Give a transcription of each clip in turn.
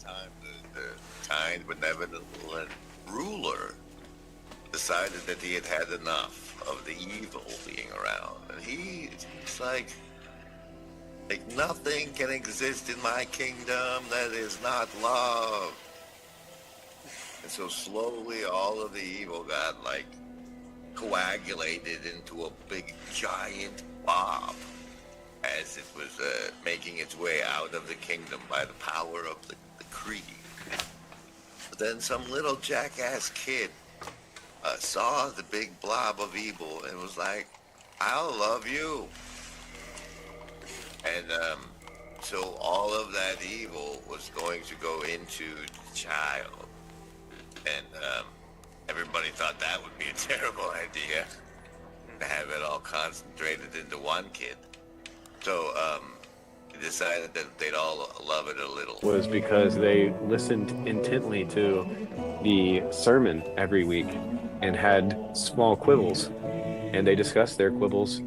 time, the kind, benevolent ruler decided that he had had enough of the evil being around, and he's like nothing can exist in my kingdom that is not love. And so slowly, all of the evil got like coagulated into a big giant blob as it was making its way out of the kingdom by the power of the creed. But then some little jackass kid saw the big blob of evil and was like, I'll love you. And so all of that evil was going to go into the child. And everybody thought that would be a terrible idea, to have it all concentrated into one kid. So they decided that they'd all love it a little. Was because they listened intently to the sermon every week and had small quibbles, and they discussed their quibbles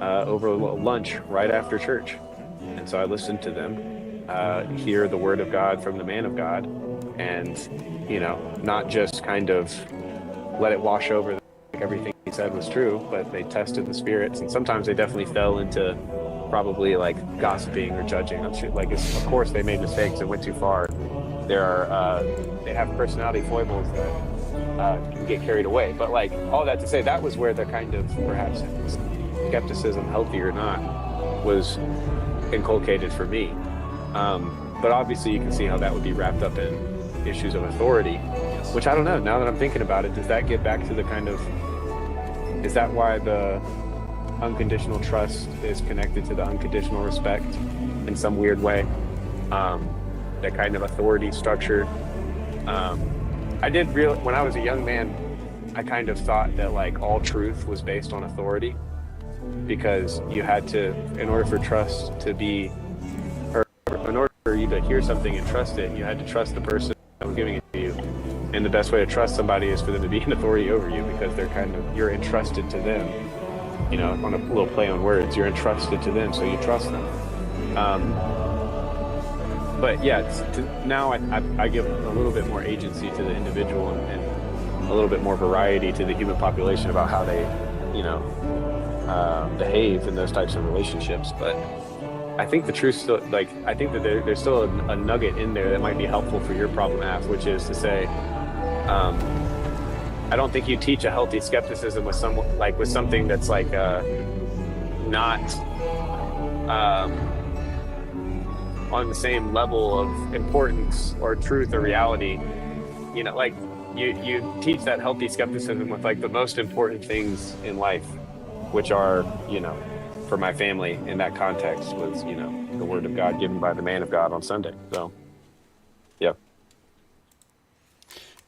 over lunch right after church. And so I listened to them hear the word of God from the man of God, and not just kind of let it wash over them, like everything he said was true, but they tested the spirits, and sometimes they definitely fell into probably like gossiping or judging. I'm sure, of course they made mistakes and went too far. They have personality foibles that can get carried away. But like all that to say, that was where the kind of perhaps skepticism, healthy or not, was inculcated for me. But obviously you can see how that would be wrapped up in issues of authority, which I don't know. Now that I'm thinking about it, does that get back to the kind of, is that why the unconditional trust is connected to the unconditional respect in some weird way? That kind of authority structure. When I was a young man, I kind of thought that like all truth was based on authority, because you had to, in order for trust to be, or in order for you to hear something and trust it, you had to trust the person that was giving it to you. And the best way to trust somebody is for them to be an authority over you, because you're entrusted to them. On a little play on words, you're entrusted to them, so you trust them. But yeah, now I give a little bit more agency to the individual and a little bit more variety to the human population about how they, behave in those types of relationships. But I think the truth still, I think that there's still a nugget in there that might be helpful for your problem, Af, which is to say, I don't think you teach a healthy skepticism with something that's like not on the same level of importance or truth or reality. You teach that healthy skepticism with like the most important things in life, which are, for my family in that context was, the word of God given by the man of God on Sunday. So, yeah.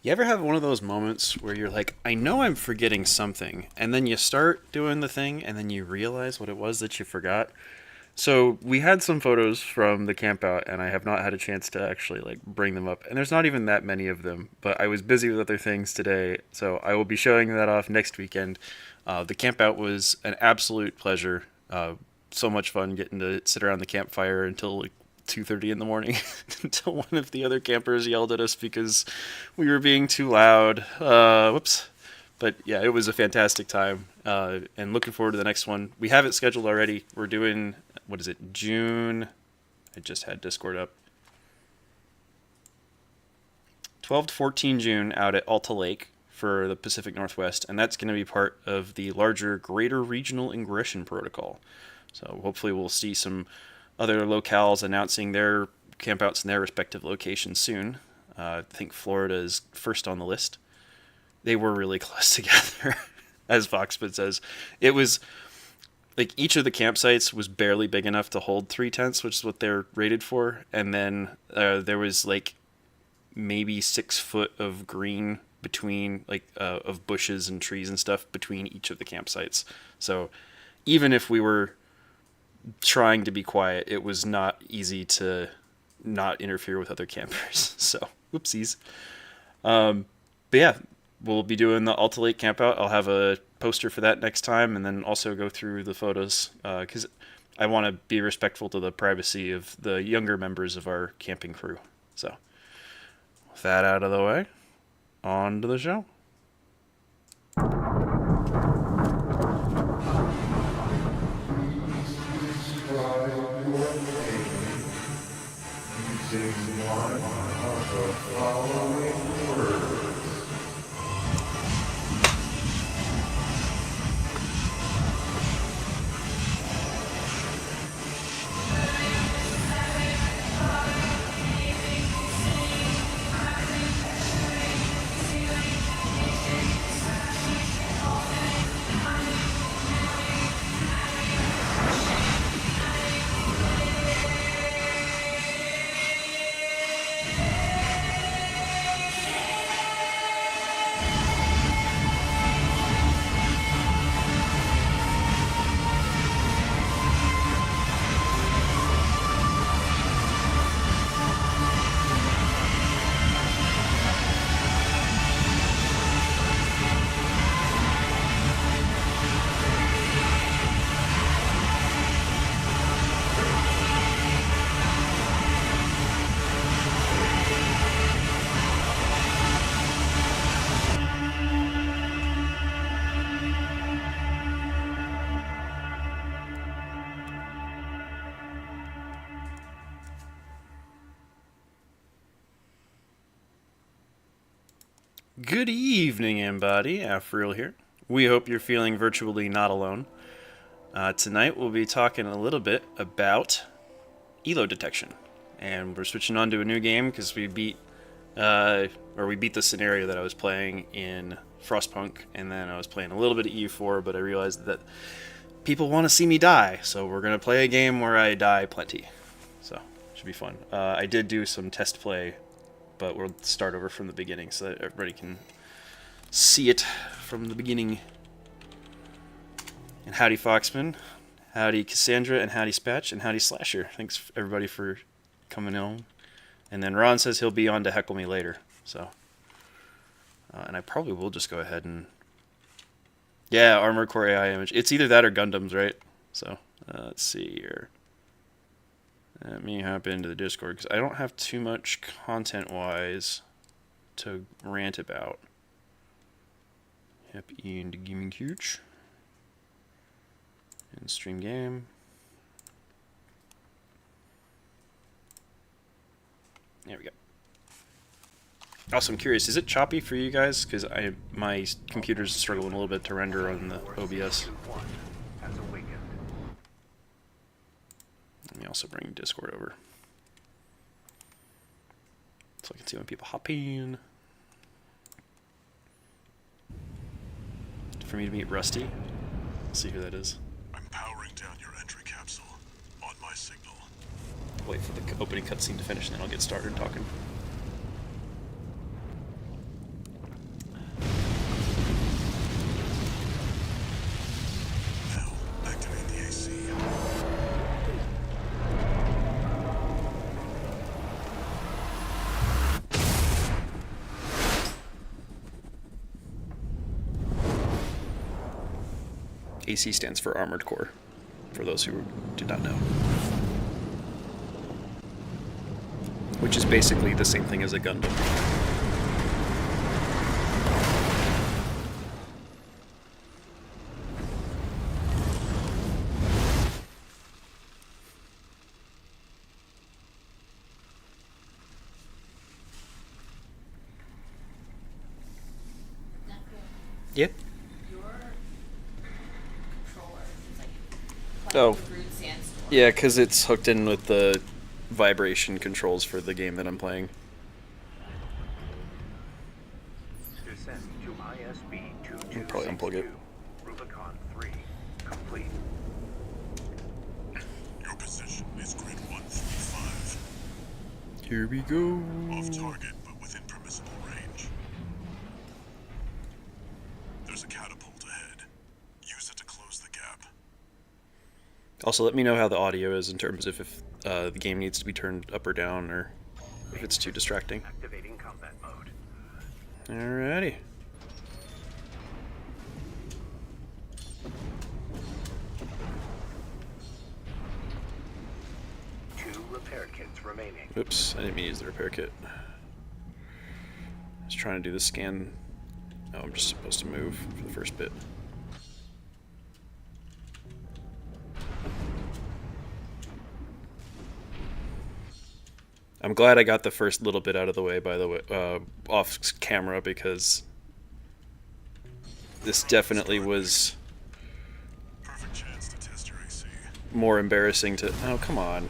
You ever have one of those moments where you're like, I know I'm forgetting something, and then you start doing the thing, and then you realize what it was that you forgot? So we had some photos from the camp out, and I have not had a chance to actually bring them up. And there's not even that many of them, but I was busy with other things today, so I will be showing that off next weekend. The camp out was an absolute pleasure. So much fun getting to sit around the campfire until 2:30 in the morning until one of the other campers yelled at us because we were being too loud. Whoops. But yeah, it was a fantastic time, and looking forward to the next one. We have it scheduled already. We're doing, June? I just had Discord up. 12 to 14 June out at Alta Lake for the Pacific Northwest, and that's going to be part of the larger Greater Regional Ingression Protocol. So hopefully we'll see some other locales announcing their campouts in their respective locations soon. I think Florida is first on the list. They were really close together, as Foxpit says. It was each of the campsites was barely big enough to hold 3 tents, which is what they're rated for. And then there was maybe 6 foot of green between of bushes and trees and stuff between each of the campsites. So even if we were trying to be quiet, it was not easy to not interfere with other campers. So whoopsies. But yeah, we'll be doing the Alta Lake campout. I'll have a poster for that next time, and then also go through the photos because I want to be respectful to the privacy of the younger members of our camping crew. So With that out of the way, on to the show. Good evening, Embody. Afriel here. We hope you're feeling virtually not alone. Tonight we'll be talking a little bit about elo detection, and we're switching on to a new game because we beat the scenario that I was playing in Frostpunk, and then I was playing a little bit of EU4, but I realized that people want to see me die, so we're gonna play a game where I die plenty. So should be fun. I did do some test play, but we'll start over from the beginning so that everybody can see it from the beginning. And howdy Foxman, howdy Cassandra, and howdy Spatch, and howdy Slasher. Thanks everybody for coming on. And then Ron says he'll be on to heckle me later. So, and I probably will just go ahead and... Yeah, Armored Core AI image. It's either that or Gundams, right? So, let's see here. Let me hop into the Discord, because I don't have too much content-wise to rant about. Yep, Ian the Gaming Huge. And stream game. There we go. Also, I'm curious, is it choppy for you guys? Because my computer's struggling a little bit to render on the OBS. Let me also bring Discord over, so I can see when people hop in. For me to meet Rusty. Let's see who that is. I'm powering down your entry capsule on my signal. Wait for the opening cutscene to finish, and then I'll get started talking. Now, activate the AC. AC stands for Armored Core, for those who do not know. Which is basically the same thing as a Gundam. Yep. Oh, yeah, because it's hooked in with the vibration controls for the game that I'm playing. I'll probably unplug it. Rubicon 3 complete. Your position is grid 135. Here we go. Off target, but within permissible range. There's a catapult ahead. Use it to close the gap. Also, let me know how the audio is in terms of if the game needs to be turned up or down, or if it's too distracting. Activating combat mode. Alrighty. Two repair kits remaining. Oops, I didn't mean to use the repair kit. I was trying to do the scan. Oh, I'm just supposed to move for the first bit. I'm glad I got the first little bit out of the way, by the way, off camera, because this definitely was Perfect chance to test your AC. more embarrassing to... Oh, come on.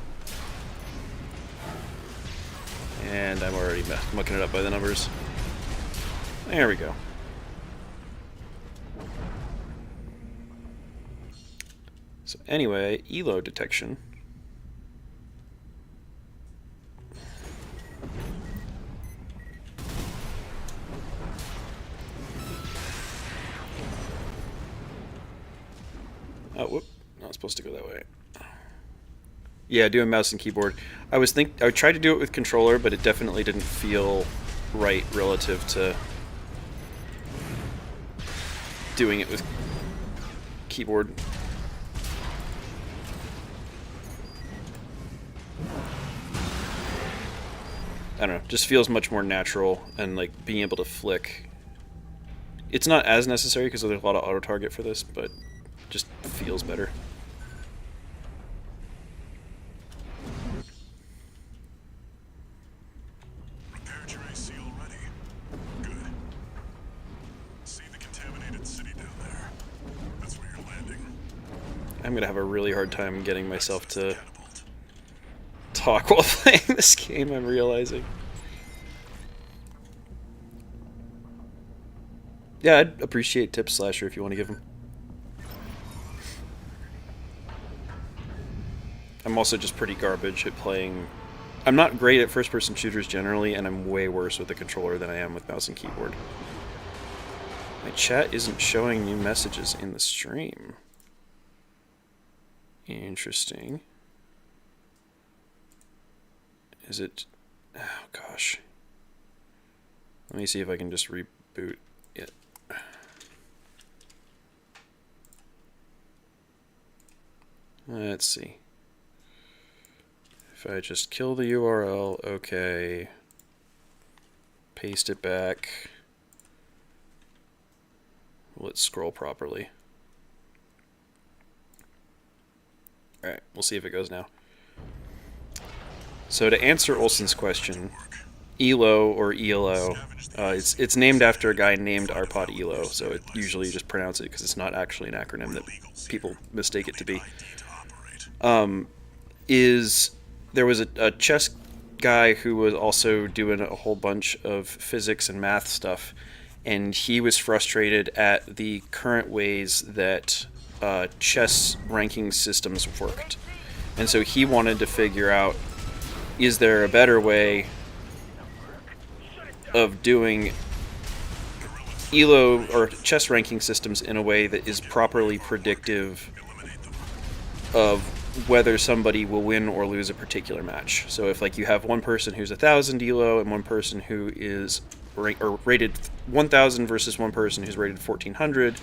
And I'm already mucking it up by the numbers. There we go. So anyway, ELO detection. Oh, whoop. Not supposed to go that way. Yeah, doing mouse and keyboard. I tried to do it with controller, but it definitely didn't feel right relative to doing it with keyboard. I don't know, just feels much more natural, and like being able to flick. It's not as necessary because there's a lot of auto target for this, but just feels better. Repaired your AC already? Good. See the contaminated city down there? That's where you're landing. I'm gonna have a really hard time getting myself That's the to catapult. talk while playing this game, I'm realizing. Yeah, I'd appreciate tips, Slasher, if you want to give them. I'm also just pretty garbage at playing... I'm not great at first-person shooters generally, and I'm way worse with the controller than I am with mouse and keyboard. My chat isn't showing new messages in the stream. Interesting. Is it... Oh, gosh. Let me see if I can just reboot it. Let's see. If I just kill the URL, okay. Paste it back. Will it scroll properly? Alright, we'll see if it goes now. So to answer Olson's question, ELO or ELO, it's named after a guy named Arpad Elo, so it usually just pronounce it because it's not actually an acronym that people mistake it to be. There was a chess guy who was also doing a whole bunch of physics and math stuff, and he was frustrated at the current ways that chess ranking systems worked. And so he wanted to figure out, is there a better way of doing ELO or chess ranking systems in a way that is properly predictive of whether somebody will win or lose a particular match. So if like you have one person who's 1,000 ELO and one person who is rated 1,000 versus one person who's rated 1,400,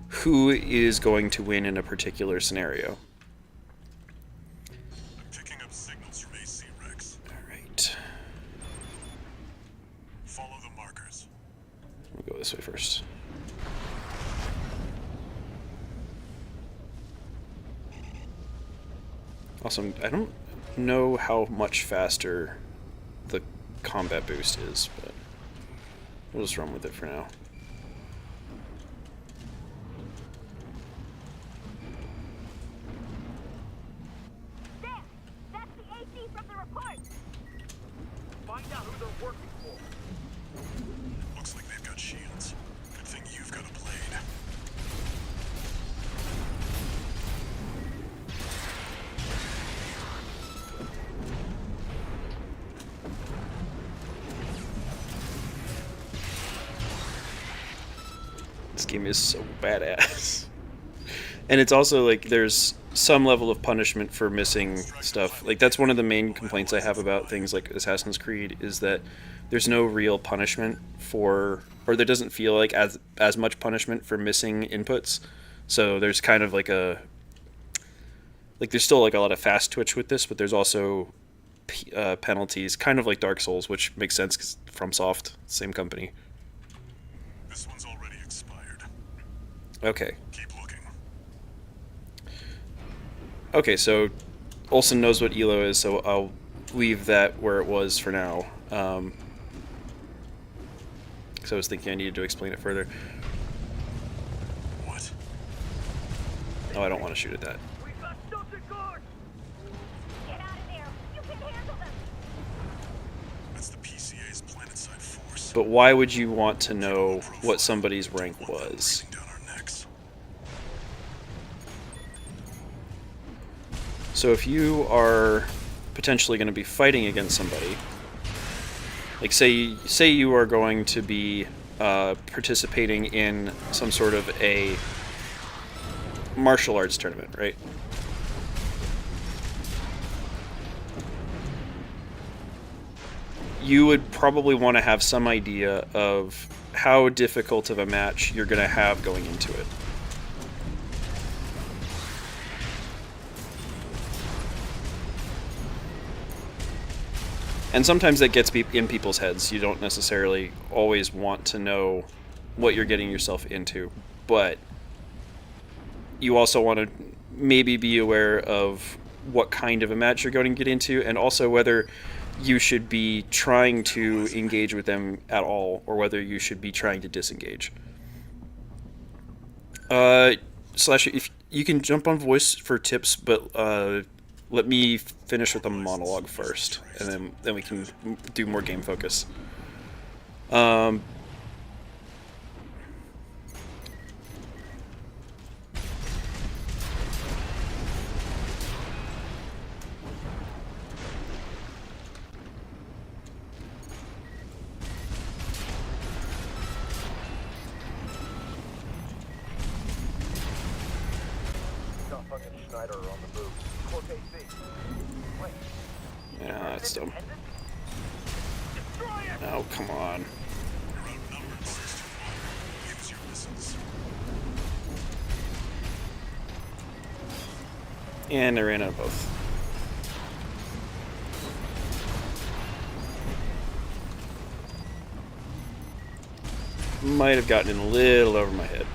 who is going to win in a particular scenario? I'm picking up signals from AC Rex. Alright. Follow the markers. We'll go this way first. Also, I don't know how much faster the combat boost is, but we'll just run with it for now. There! That's the AC from the report! Find out who they're working for. Looks like they've got shields. Good thing you've got a blade. This game is so badass. And it's also like there's some level of punishment for missing stuff. Like that's one of the main complaints I have about things like Assassin's Creed is that there's no real punishment for, or there doesn't feel like as much punishment for missing inputs. So there's kind of like there's still like a lot of fast twitch with this, but there's also penalties, kind of like Dark Souls, which makes sense because FromSoft, same company. This one's already expired. Okay. Keep looking. Okay, so Olsen knows what ELO is, so I'll leave that where it was for now. So I was thinking I needed to explain it further. What? Oh, I don't want to shoot at that. We got something guard! Get out of there! You can handle them! That's the PCA's planetside force. But why would you want to know what somebody's rank was? Breathing down our necks. So if you are potentially going to be fighting against somebody, like say you are going to be participating in some sort of a martial arts tournament, right? You would probably want to have some idea of how difficult of a match you're going to have going into it. And sometimes that gets in people's heads. You don't necessarily always want to know what you're getting yourself into, but you also want to maybe be aware of what kind of a match you're going to get into, and also whether you should be trying to engage with them at all, or whether you should be trying to disengage. Slash, if you can jump on voice for tips, but let me finish with a monologue first, and then we can do more game focus. Got fucking Schneider on the move. Corp AC. Wait. Yeah, that's dumb. Destroy it! Oh, come on. You're outnumbered 6-1. Use your missiles. And I ran out of both. Might have gotten in a little over my head.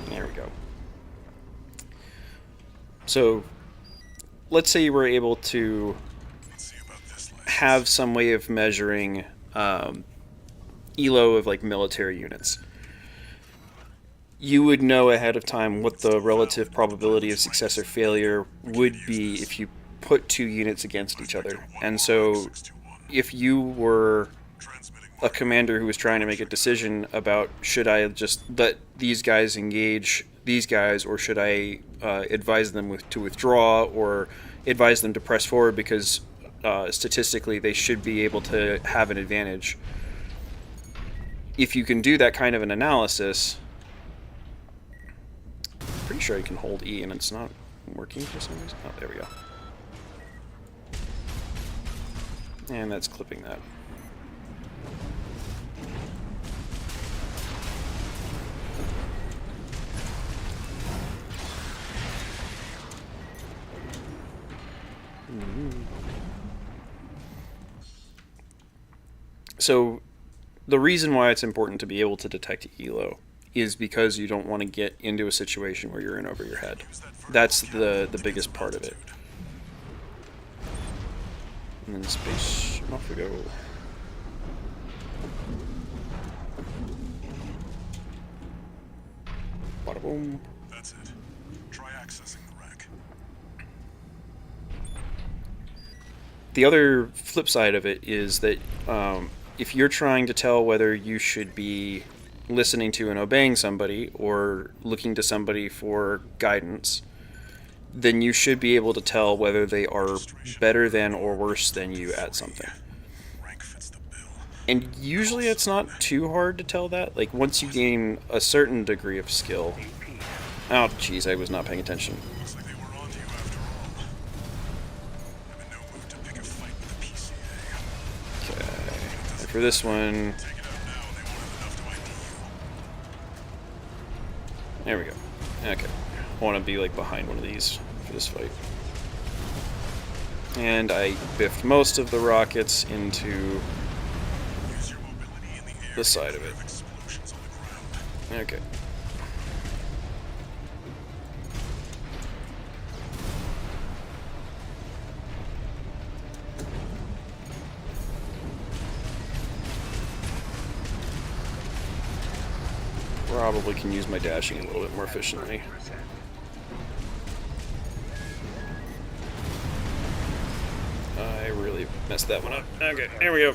There we go. So, let's say you were able to Let's see about this last. have some way of measuring ELO of like military units. You would know ahead of time what the relative probability of success or failure would be if you put two units against each other. And so, 6-1. if you were Transmitting a commander who was trying to make a decision about should I just let these guys engage these guys, or should I advise them to withdraw, or advise them to press forward because statistically they should be able to have an advantage. If you can do that kind of an analysis, pretty sure you can hold E and it's not working for some reason. Oh, there we go. And that's clipping that. So, the reason why it's important to be able to detect ELO is because you don't want to get into a situation where you're in over your head. That's the biggest part of it. And then space, off we go. Bada boom. That's it. Try accessing the rack. The other flip side of it is that if you're trying to tell whether you should be listening to and obeying somebody or looking to somebody for guidance, then you should be able to tell whether they are better than or worse than you at something. Rank fits the bill. And usually it's not too hard to tell that. Like, once you gain a certain degree of skill. Oh, jeez, I was not paying attention. Looks like they were onto you after all. I'm in no mood to pick a fight with the PCA. Okay. And for this one, Take it out now and they won't have enough to ID you. there we go. Okay. I want to be, like, behind one of these for this fight. And I biffed most of the rockets into Use your mobility in the air the side of to it. have explosions on the ground. Okay. Probably can use my dashing a little bit more efficiently. I really messed that one up. Okay, here we go.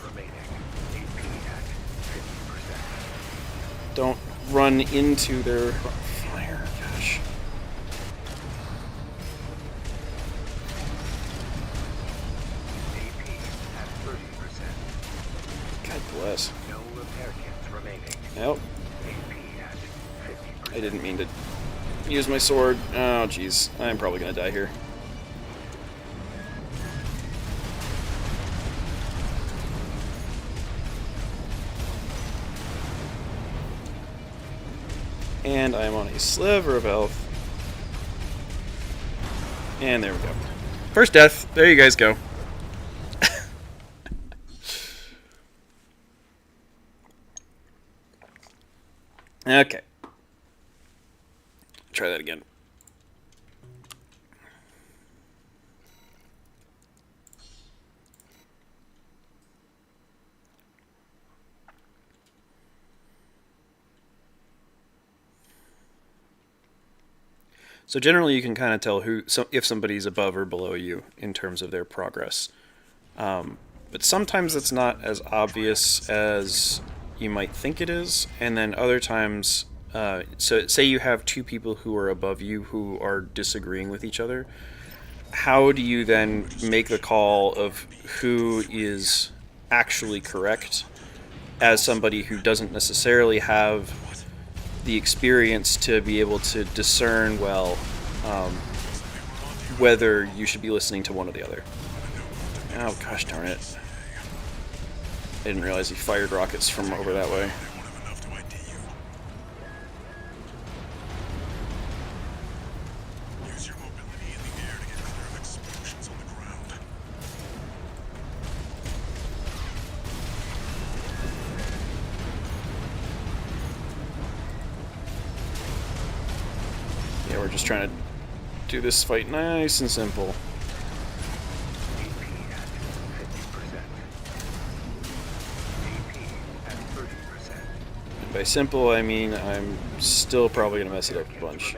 Don't run into their fire. Gosh. God bless. Nope. I didn't mean to use my sword. Oh, jeez. I'm probably gonna die here. And I'm on a sliver of health. And there we go. First death. There you guys go. Okay. Try that again. So generally, you can kind of tell if somebody's above or below you in terms of their progress. But sometimes it's not as obvious as you might think it is, and then other times, so say you have two people who are above you who are disagreeing with each other. How do you then make the call of who is actually correct as somebody who doesn't necessarily have the experience to be able to discern well whether you should be listening to one or the other? Oh, gosh darn it. I didn't realize he fired rockets from over that way. They won't have enough to ID you. Use your mobility in the air to get clear of explosions on the ground. Yeah, we're just trying to do this fight nice and simple. And by simple, I mean I'm still probably going to mess it up a bunch.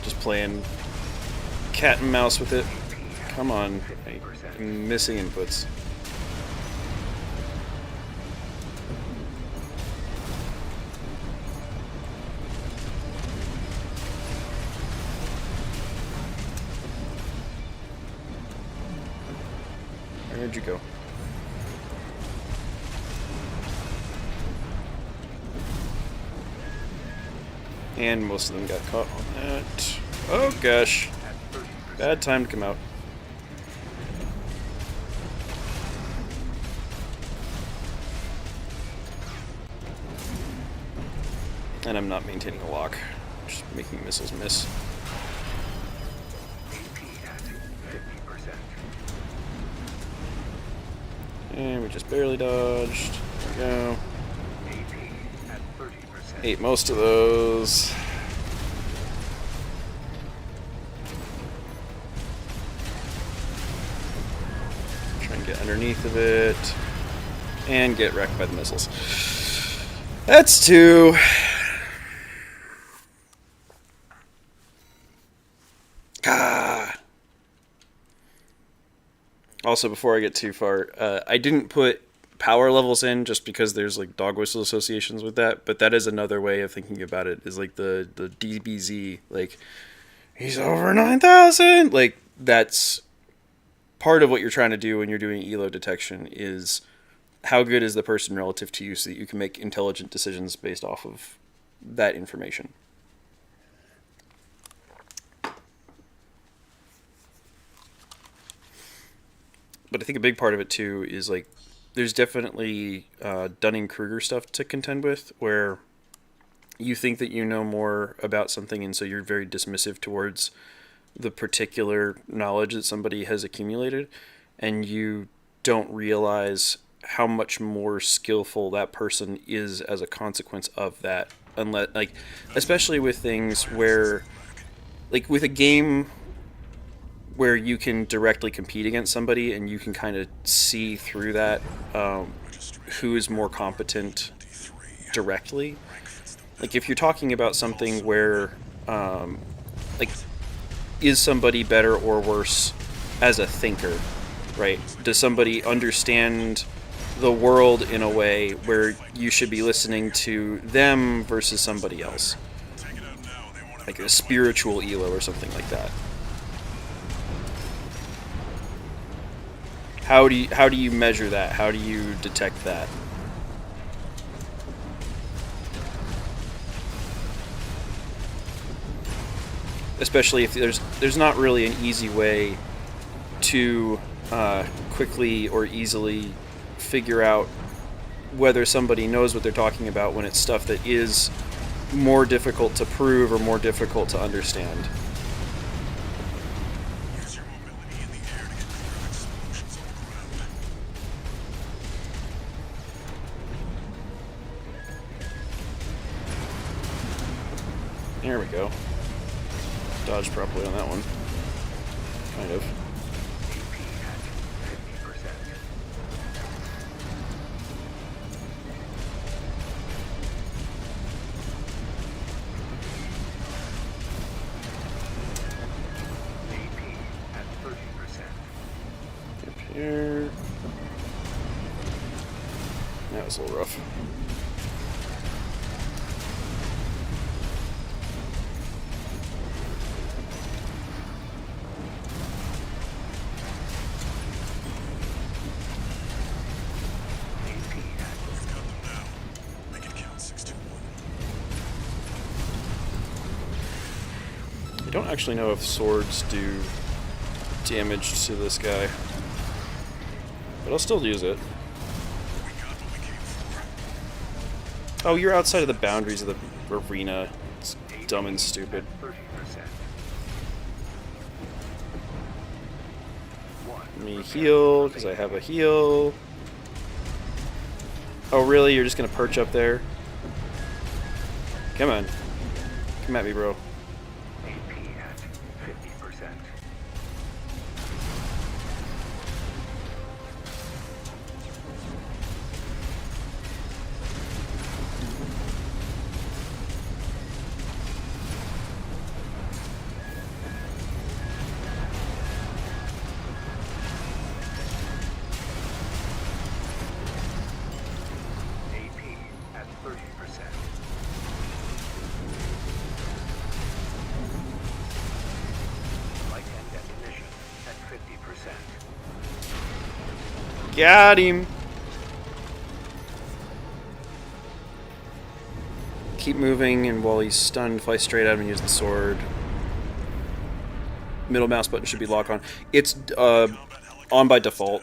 Just playing cat and mouse with it. Come on. I'm missing inputs. Where'd you go? And most of them got caught on that. Oh gosh. Bad time to come out. And I'm not maintaining a lock. Just making missiles miss. And we just barely dodged. There we go. Ate most of those. Try and get underneath of it. And get wrecked by the missiles. That's two. Ah. Also, before I get too far, I didn't put power levels in, just because there's like dog whistle associations with that. But that is another way of thinking about it. Is like the DBZ, like he's over 9,000. Like that's part of what you're trying to do when you're doing elo detection. Is how good is the person relative to you, so that you can make intelligent decisions based off of that information. But I think a big part of it too is like there's definitely Dunning-Kruger stuff to contend with, where you think that you know more about something, and so you're very dismissive towards the particular knowledge that somebody has accumulated, and you don't realize how much more skillful that person is as a consequence of that. Unless, like, especially with things where, like with a game where you can directly compete against somebody and you can kind of see through that, who is more competent directly. Like if you're talking about something where, like, is somebody better or worse as a thinker, right? Does somebody understand the world in a way where you should be listening to them versus somebody else? Like a spiritual elo or something like that. How do you measure that? How do you detect that? Especially if there's not really an easy way to quickly or easily figure out whether somebody knows what they're talking about when it's stuff that is more difficult to prove or more difficult to understand. Use your mobility in the air to get clear of explosions on the ground. There we go. Dodged properly on that one. Kind of. Up here. That was a little rough. I don't actually know if swords do damage to this guy, but I'll still use it. Oh, you're outside of the boundaries of the arena. It's dumb and stupid. Let me heal, because I have a heal. Oh, really? You're just going to perch up there? Come on. Come at me, bro. Got him. Keep moving, and while he's stunned, fly straight at him and use the sword. Middle mouse button should be lock on. It's on by default.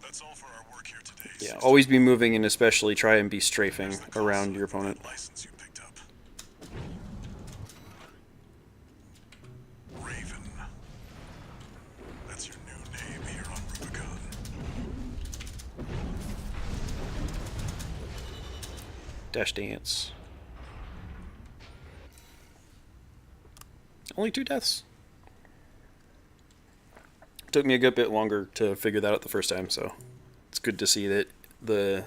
That's all for our work here today. Yeah, always be moving, and especially try and be strafing around your opponent. License you picked up. Raven. That's your new name here on Rubicon. Dash dance. Only 2 deaths. Took me a good bit longer to figure that out the first time, so it's good to see that the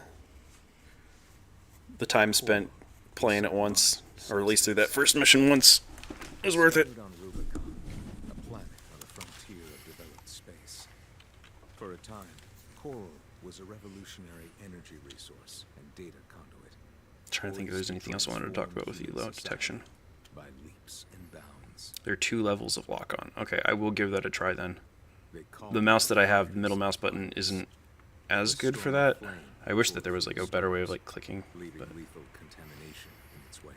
time spent playing it once, or at least through that first mission once, is worth it. On Rubicon, a planet on the frontier of developed space. For a time, Coral was a revolutionary energy resource and data conduit. Trying to think if there's anything else I wanted to talk about with elo detection. By leaps and bounds. There are 2 levels of lock-on. Okay, I will give that a try then. They call The mouse that I have, the middle mouse button, isn't as good for that. I wish that there was like a better way of like clicking, leaving but lethal contamination in its wake.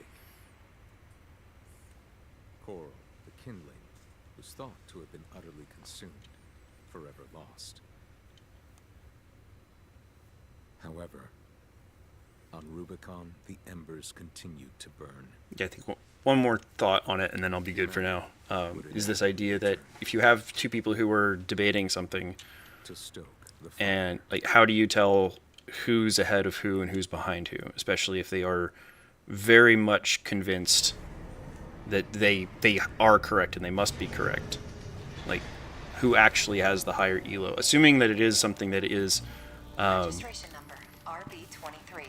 Coral, the kindling, was thought to have been utterly consumed, forever lost. However, on Rubicon, the embers continued to burn. yeah, I think one more thought on it, and then I'll be good for now. Is this idea that if you have 2 people who are debating something, To stoke the fire. and like, how do you tell who's ahead of who and who's behind who, especially if they are very much convinced that they are correct and they must be correct? Like, who actually has the higher elo? Assuming that it is something that is Registration number RB23.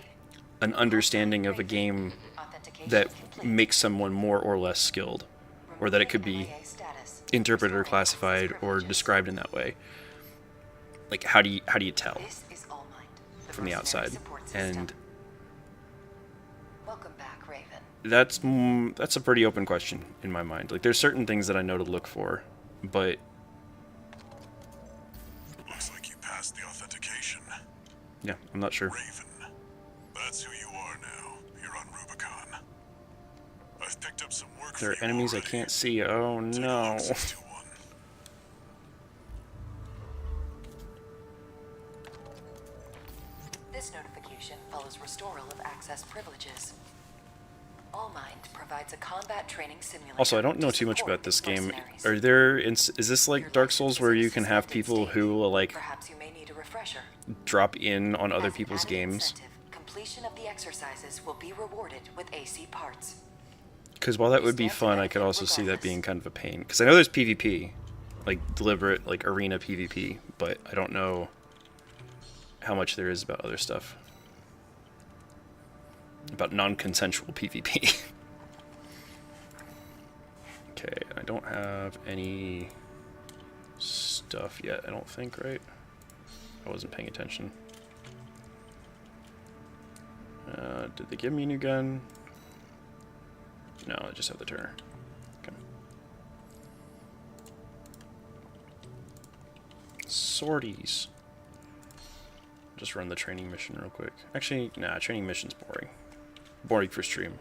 an understanding of a game Authentication that complete. makes someone more or less skilled, or that it could be MIA status. interpreted or Restoring classified access or privileges. described in that way. Like, how do you tell This is All Might, from the mercenary outside? support system. And Welcome back, Raven. that's a pretty open question in my mind. Like, there's certain things that I know to look for, but Looks like you passed the authentication. yeah, I'm not sure. Raven. That's who you are now. You're on Rubicon. I've picked up some work There for are you enemies I already. can't see. Oh Take a no. look, 621. This notification follows restoral of access privileges. All Mind provides a combat training simulator. Also, I don't know to too much support about this game. mercenaries. Are there is this Your like Dark Souls license where is in you a can have suspended people state. who will like Perhaps you may need a refresher. drop in on other As an people's added games? incentive, completion of the exercises will be rewarded with AC parts. Because while that You would be stand to fun, I could benefit also see that regardless. being kind of a pain. Because I know there's PvP, like deliberate, like arena PvP, but I don't know how much there is about other stuff. About non-consensual PvP. Okay, I don't have any stuff yet, I don't think, right? I wasn't paying attention. Did they give me a new gun? No, I just have the Turner. Okay. Sorties. Just run the training mission real quick. Actually, nah, training mission's boring. Boring for stream.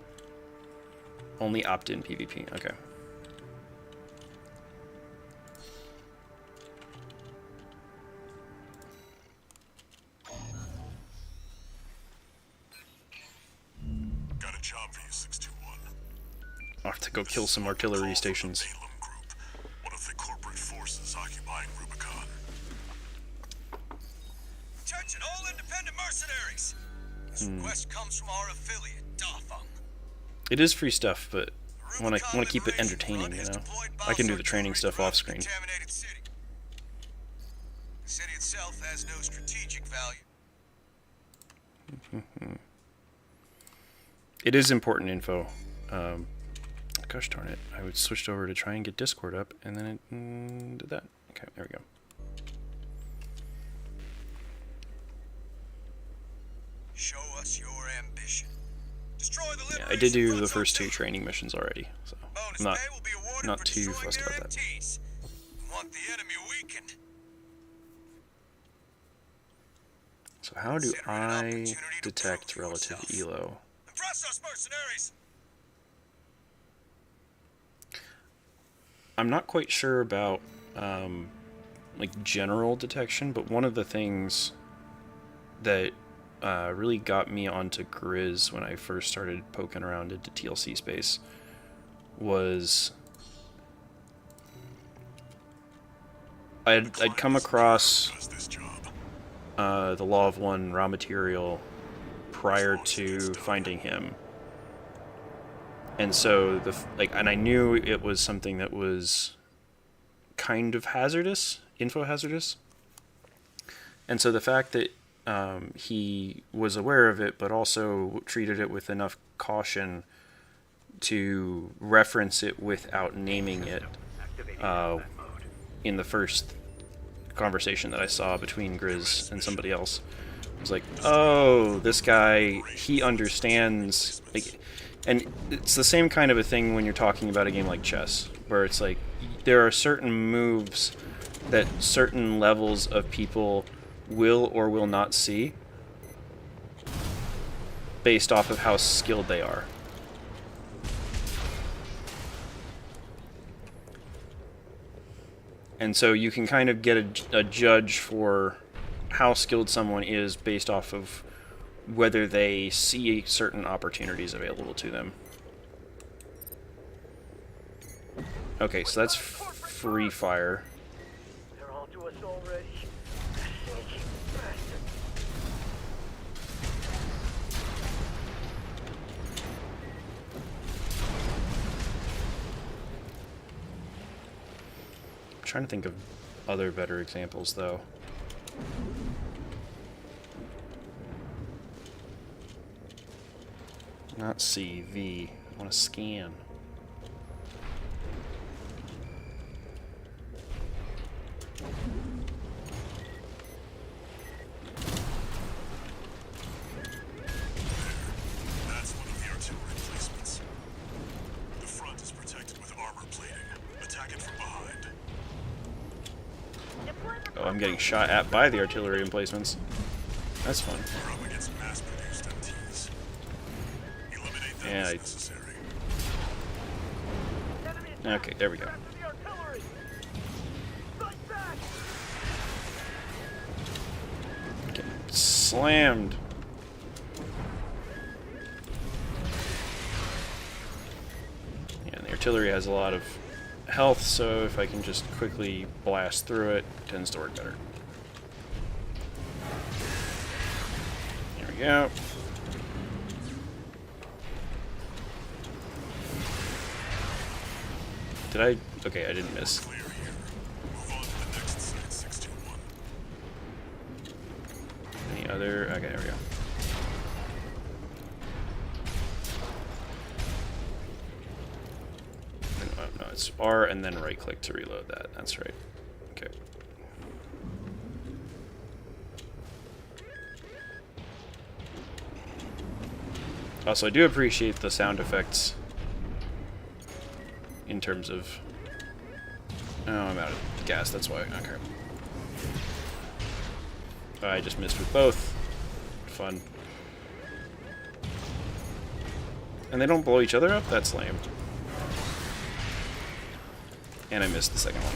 Only opt-in PvP. Okay. Got a job for you, 621. I'll have to go kill some artillery stations. Balaam Group, one of the corporate forces occupying Rubicon. Attention all independent mercenaries! This request comes from our affiliate, Dafeng. It is free stuff, but I want to keep it entertaining, you know? I can do the training stuff off screen. Contaminated city. The city itself has no strategic value. It is important info. Gosh darn it. I switched over to try and get Discord up, and then it did that. Okay, there we go. Show us your ambition. Destroy the Yeah, I did do Liberation the Front's first 2 objective. training missions already, so Bonus I'm not pay will be awarded not for too destroying fussed their about that. MTs. Want the enemy weakened. So how do Consider it an I opportunity to detect prove relative yourself. elo? Impress us, mercenaries! I'm not quite sure about like general detection, but one of the things that really got me onto Grizz when I first started poking around into TLC space was I'd come across Does this job. the Law of One raw material prior to finding him. And so and I knew it was something that was kind of hazardous, info hazardous. And so the fact that he was aware of it, but also treated it with enough caution to reference it without naming it in the first conversation that I saw between Grizz and somebody else. I was like, oh, this guy, he understands, like, and it's the same kind of a thing when you're talking about a game like chess, where it's like, there are certain moves that certain levels of people will or will not see based off of how skilled they are. And so you can kind of get a judge for how skilled someone is based off of whether they see certain opportunities available to them. Okay, so that's free fire. They're all to us already. Sneaky bastard. I'm trying to think of other better examples, though. Not C, V. I want to scan. That's one of the artillery emplacements. The front is protected with armor plating. Attack it from behind. Oh, I'm getting shot at by the artillery emplacements. That's fun. We're up against mass-produced MTs. Eliminate them Yeah, as I- necessary. Okay, there we go. After the artillery. Fight back. Getting slammed. Yeah, and the artillery has a lot of health, so if I can just quickly blast through it, it tends to work better. There we go. Did I? Okay, I didn't miss. Clear here. Move on to the next site, 621. Any other? Okay, there we go. No, it's R and then right click to reload that. That's right. Okay. Also, I do appreciate the sound effects in terms of... Oh, I'm out of gas, that's why. Okay. I just missed with both. Fun. And they don't blow each other up? That's lame. And I missed the second one.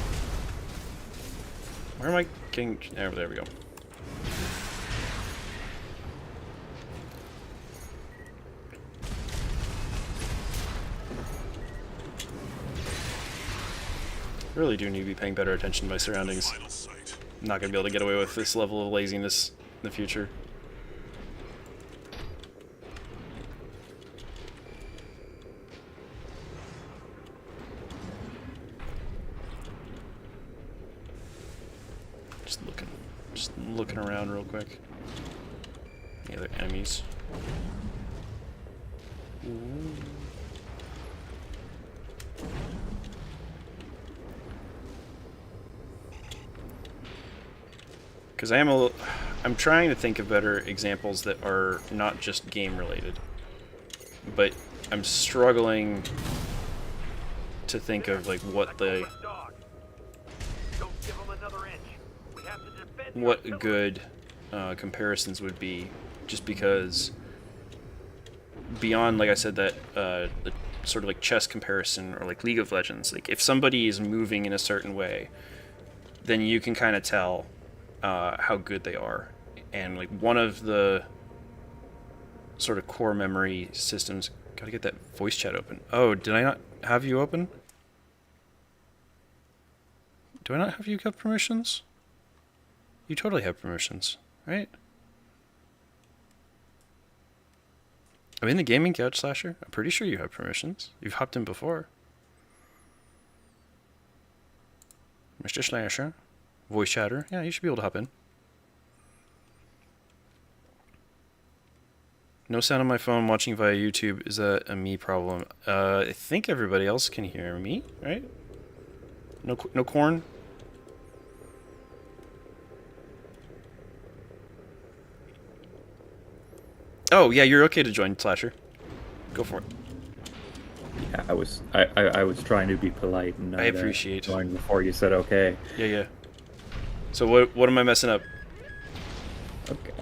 Where am I getting... There we go. I really do need to be paying better attention to my surroundings. Final site. I'm not going to be able to get away with this level of laziness in the future. Just looking around real quick. Any other enemies? Ooh. Because I'm trying to think of better examples that are not just game related, but I'm struggling to think of like what the Dog. Don't give them another inch. We have to defend the what artillery. good comparisons would be, just because beyond, like I said, that the sort of like chess comparison or like League of Legends, like if somebody is moving in a certain way, then you can kind of tell how good they are. And like one of the sort of core memory systems, gotta get that voice chat open. Oh, did I not have you open? Do I not have you have permissions? You totally have permissions, right? I'm in the gaming couch slasher. I'm pretty sure you have permissions. You've hopped in before. Mr. Slasher. Voice chatter. Yeah, you should be able to hop in. No sound on my phone watching via YouTube. Is that a me problem? I think everybody else can hear me, right? No corn? Oh yeah, you're okay to join, Slasher. Go for it. Yeah, I was trying to be polite and I appreciate. join before you said okay. Yeah. So what am I messing up? Okay,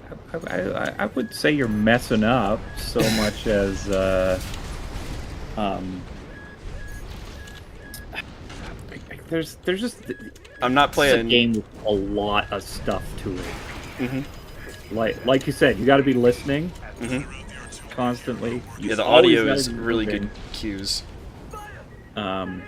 I would say you're messing up so much as there's just I'm not it's playing. a game with a lot of stuff to it. Mm-hmm. Like you said, you got to be listening Mm-hmm. constantly. Yeah, the always audio gotta is be really looking. good cues. And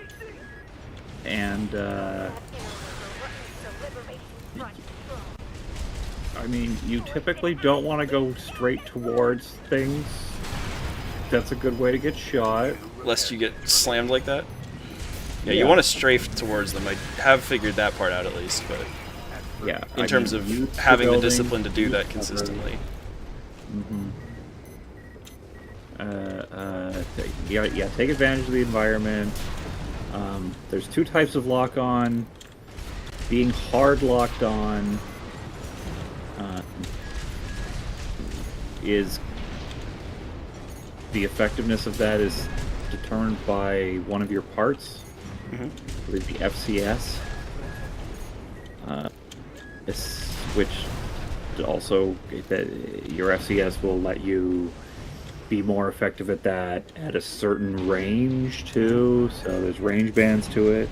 I mean, you typically don't want to go straight towards things. That's a good way to get shot. Lest you get slammed like that. Yeah, Yeah. you want to strafe towards them. I have figured that part out at least, but Yeah. in terms of having the discipline to do that consistently. Yeah, take advantage of the environment. There's two types of lock-on. Being hard locked on is the effectiveness of that is determined by one of your parts, the FCS, which also your FCS will let you be more effective at that at a certain range too. So there's range bands to it.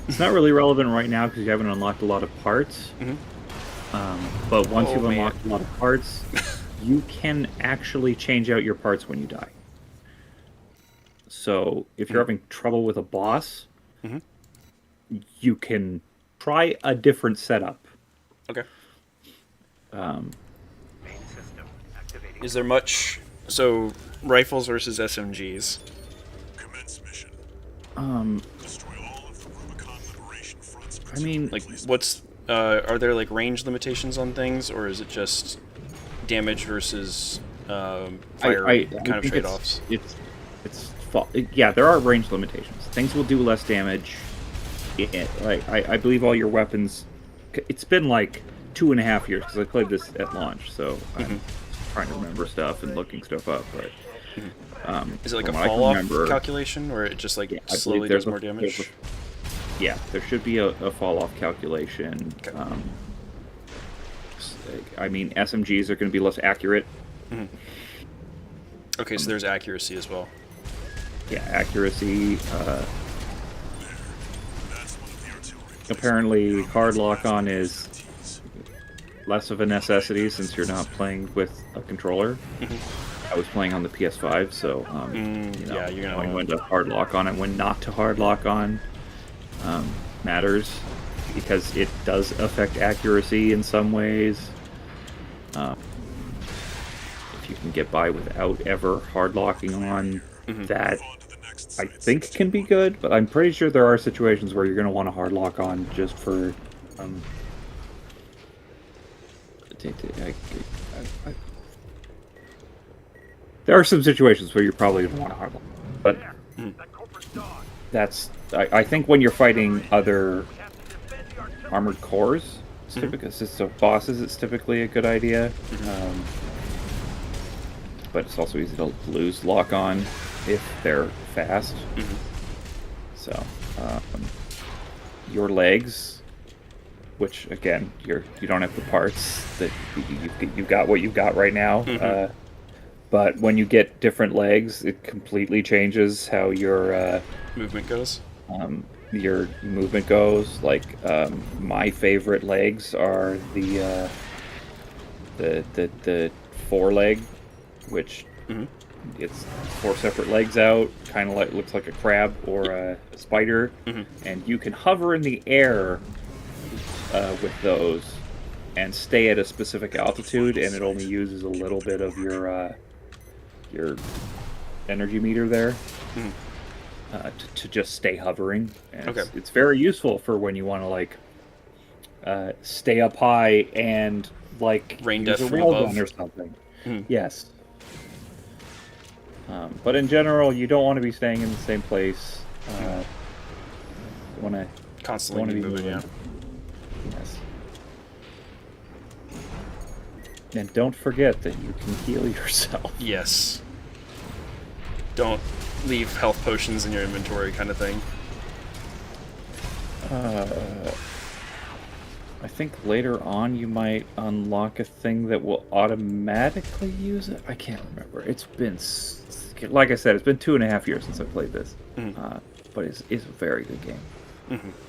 It's not really relevant right now because you haven't unlocked a lot of parts. But once you've unlocked a lot of parts, you can actually change out your parts when you die. So if you're having trouble with a boss, you can try a different setup. Okay. Is there much? So rifles versus SMGs. Commence mission. Destroy all of the Rubicon Liberation Front's I mean, Like, what's are there like range limitations on things, or is it just damage versus fire rate kind of think trade-offs? Yeah, there are range limitations. Things will do less damage. I believe all your weapons. It's been like 2.5 years because I played this at launch, so I'm trying to remember stuff and looking stuff up. But is it like a from what I can fall-off remember, calculation, where it just like I believe slowly there's does more damage? Yeah, there should be a fall-off calculation. Okay. I mean, SMGs are going to be less accurate. Okay, so there's accuracy as well. Yeah, accuracy. Apparently, hard lock-on is less of a necessity since you're not playing with a controller. I was playing on the PS5, so yeah, you're knowing gonna. when to hard lock on and when not to hard lock on matters because it does affect accuracy in some ways. If you can get by without ever hard locking on, that I think can be good, but I'm pretty sure there are situations where you're going to want to hard lock on just for there are some situations where you probably don't want to hard lock, but that's I think when you're fighting other armored cores, it's typically so bosses. It's typically a good idea, but it's also easy to lose lock on if they're fast. So your legs, which again you don't have the parts that you've got what you've got right now. But when you get different legs, it completely changes how your Movement goes. Your movement goes. Like my favorite legs are the foreleg, which it's 4 separate legs out, kind of like looks like a crab or a spider, and you can hover in the air with those and stay at a specific altitude, and it only uses a little bit of your energy meter there. To just stay hovering. And Okay. it's very useful for when you want to like stay up high and like Rain use death a from railgun above. or something. Yes. But in general, you don't want to be staying in the same place. You want to Constantly be moving, yeah. Yes. And don't forget that you can heal yourself. Yes. Don't leave health potions in your inventory, kind of thing. I think later on you might unlock a thing that will automatically use it. I can't remember. It's been, like I said, it's been 2.5 years since I played this. But it's a very good game.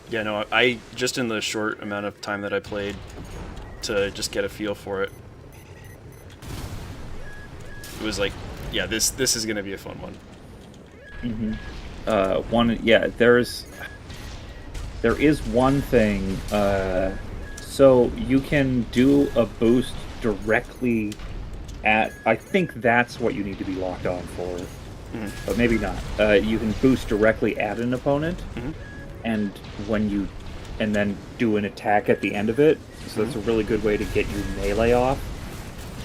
Yeah, no, I just in the short amount of time that I played to just get a feel for it, it was like, yeah, this is gonna be a fun one. There is one thing. So you can do a boost directly at. I think that's what you need to be locked on for, but maybe not. You can boost directly at an opponent, and then do an attack at the end of it. So that's a really good way to get your melee off.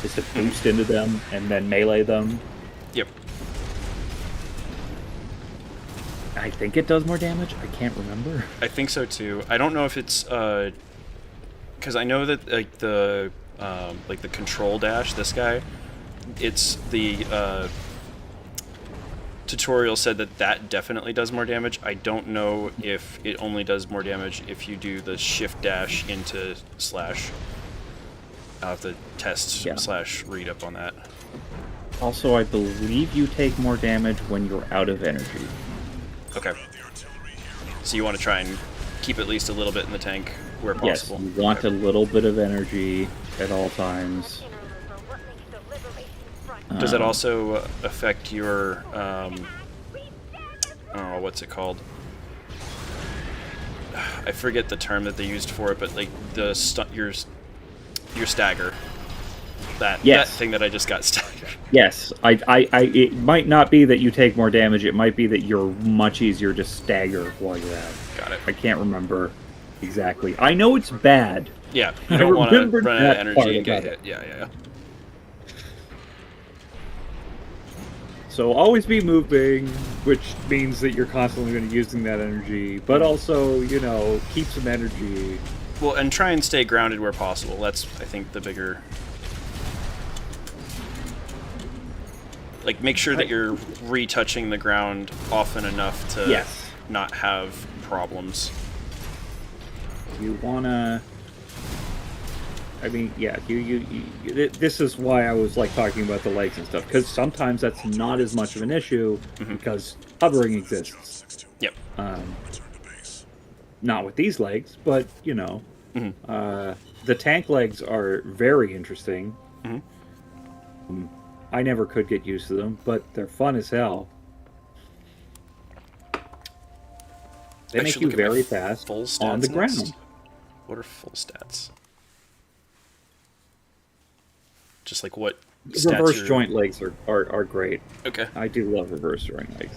Is to boost into them and then melee them. Yep. I think it does more damage. I can't remember. I think so too. I don't know if it's because I know that like the control dash. This guy, it's the tutorial said that definitely does more damage. I don't know if it only does more damage if you do the shift dash into slash. I'll have to test / read up on that. Also, I believe you take more damage when you're out of energy. Okay. So you want to try and keep at least a little bit in the tank where possible. Yes, you want a little bit of energy at all times. Does it also affect your what's it called? I forget the term that they used for it, but like your stagger. That thing that I just got staggered. Yes, it might not be that you take more damage. It might be that you're much easier to stagger while you're out. Got it. I can't remember exactly. I know it's bad. Yeah, you don't want to run out of energy and get hit. Yeah. So always be moving, which means that you're constantly going to be using that energy, but also, keep some energy. Well, and try and stay grounded where possible. That's, I think, the bigger... Like, make sure that you're retouching the ground often enough to not have problems. You wanna... I mean, yeah, this is why I was, talking about the legs and stuff, because sometimes that's not as much of an issue, because hovering exists. Yep. Not with these legs, but, the tank legs are very interesting. I never could get used to them, but they're fun as hell. They make you very fast on the ground. What are full stats? Just like what stats reverse joint legs are great. Okay. I do love reverse joint legs.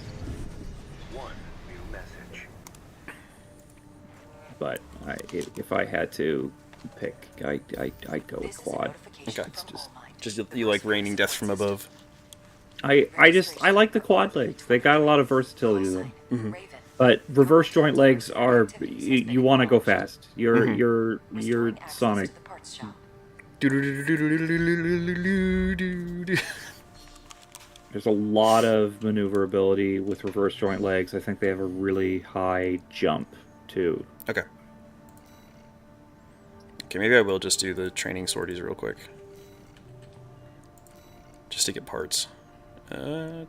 One new message. But if I had to pick, I'd go with quad. Okay. It's just you like raining death from above. I like the quad legs. They got a lot of versatility though. But reverse joint legs are you want to go fast. You're Sonic. There's a lot of maneuverability with reverse joint legs. I think they have a really high jump too. Okay, maybe I will just do the training sorties real quick. Just to get parts. They're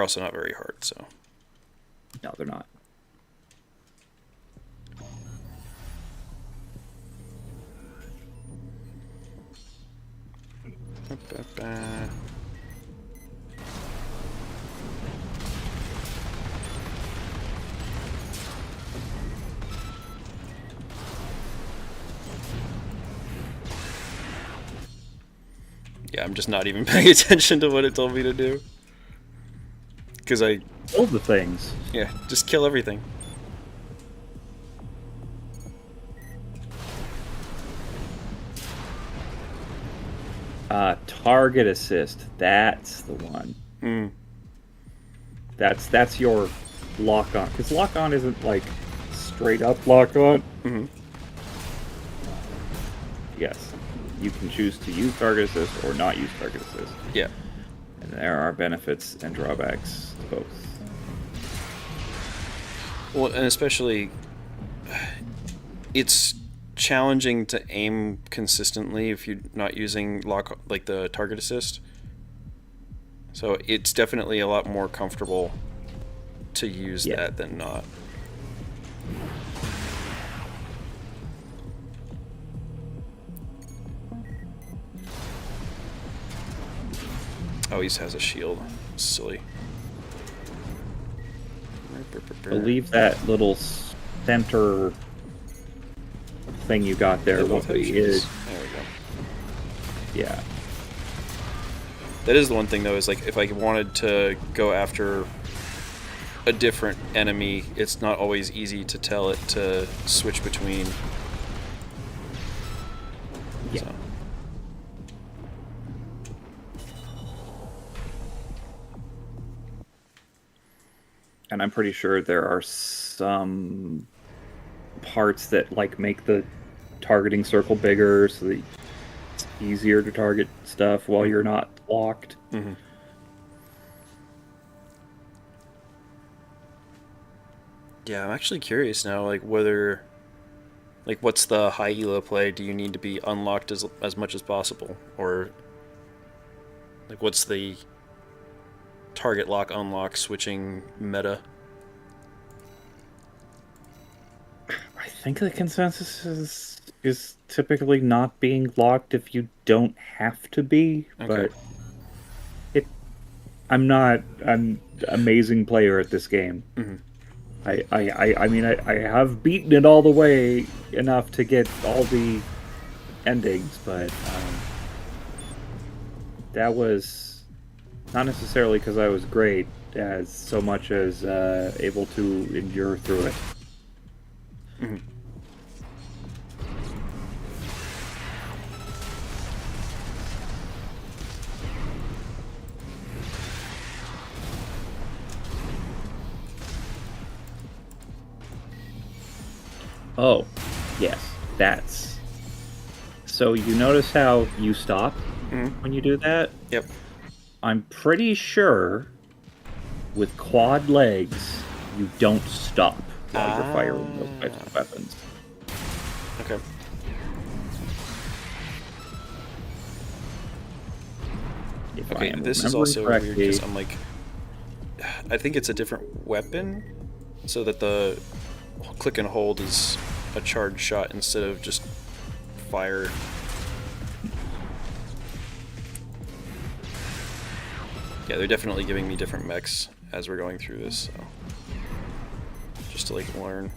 also not very hard, so. No, they're not. Yeah, I'm just not even paying attention to what it told me to do. Because I... Kill the things. Yeah, just kill everything. Target assist. That's the one. That's your lock on. Because lock on isn't like straight up lock on. yes, you can choose to use target assist or not use target assist. Yeah. And there are benefits and drawbacks to both. Well, and especially, it's challenging to aim consistently if you're not using like the target assist. So it's definitely a lot more comfortable to use that than not. Oh, he has a shield. Silly. I believe that little center thing you got there is. There we go. Yeah. That is the one thing, though, is like if I wanted to go after a different enemy, it's not always easy to tell it to switch between. Yeah. So. And I'm pretty sure there are some parts that like make the targeting circle bigger so that it's easier to target stuff while you're not locked. Mm-hmm. Yeah, I'm actually curious now, like whether, like, what's the high elo play? Do you need to be unlocked as much as possible, or like what's the target lock unlock switching meta? I think the consensus is typically not being locked if you don't have to be, Okay. but I'm not an amazing player at this game. Mm-hmm. I mean, I have beaten it all the way enough to get all the endings, but that was not necessarily because I was great, as so much as able to endure through it. Mm-hmm. Oh, yes, that's... So you notice how you stop when you do that? Yep. I'm pretty sure with quad legs, you don't stop while you're firing those types of weapons. Okay. If I Okay, am this is remembering also weird correctly. because I'm like, I think it's a different weapon, so that the click and hold is a charged shot instead of just fire. Yeah, they're definitely giving me different mechs as we're going through this, so just to like learn.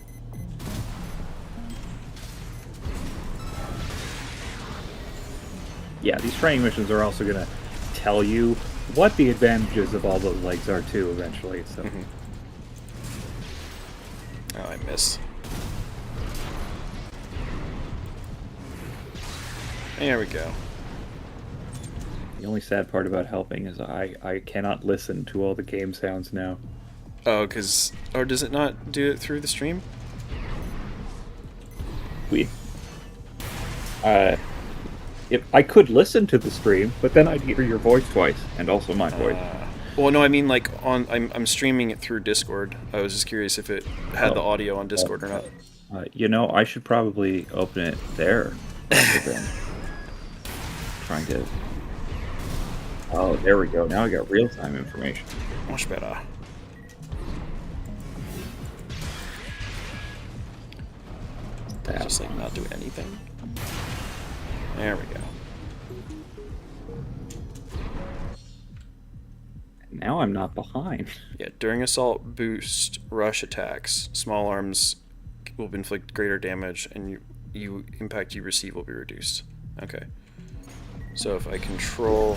Yeah, these training missions are also going to tell you what the advantages of all those legs are too eventually. So. Mm-hmm. Oh, I missed. There we go. The only sad part about helping is I cannot listen to all the game sounds now. Oh, or does it not do it through the stream? If I could listen to the stream, but then I'd hear your voice twice, and also my voice. Well, no, I mean like I'm streaming it through Discord. I was just curious if it had the audio on Discord or not. You know, I should probably open it there. Rather than trying to. Oh, there we go. Now I got real-time information. Much better. Just like not do anything. There we go. Now I'm not behind. Yeah, during assault boost rush attacks, small arms will inflict greater damage, and you impact you receive will be reduced. Okay. So if I control,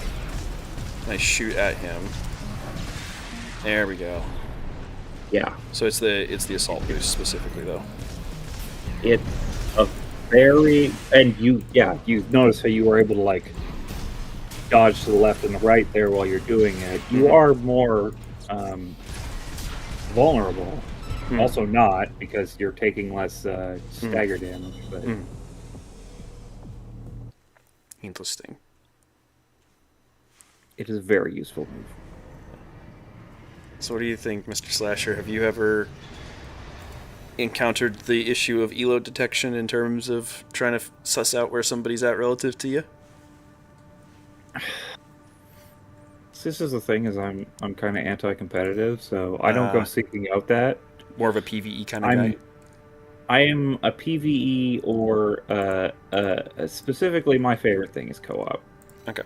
and I shoot at him. There we go. Yeah. So it's the assault boost specifically though. It's a very, and you notice how you were able to like dodge to the left and the right there while you're doing it. You are more vulnerable. Also not, because you're taking less stagger damage. But Interesting. It is a very useful move. So what do you think, Mr. Slasher? Have you ever encountered the issue of elo detection in terms of trying to suss out where somebody's at relative to you? This is the thing, is I'm kind of anti-competitive, so I don't go seeking out that. More of a PvE kind of guy? I am a PvE, or specifically my favorite thing is co-op. Okay.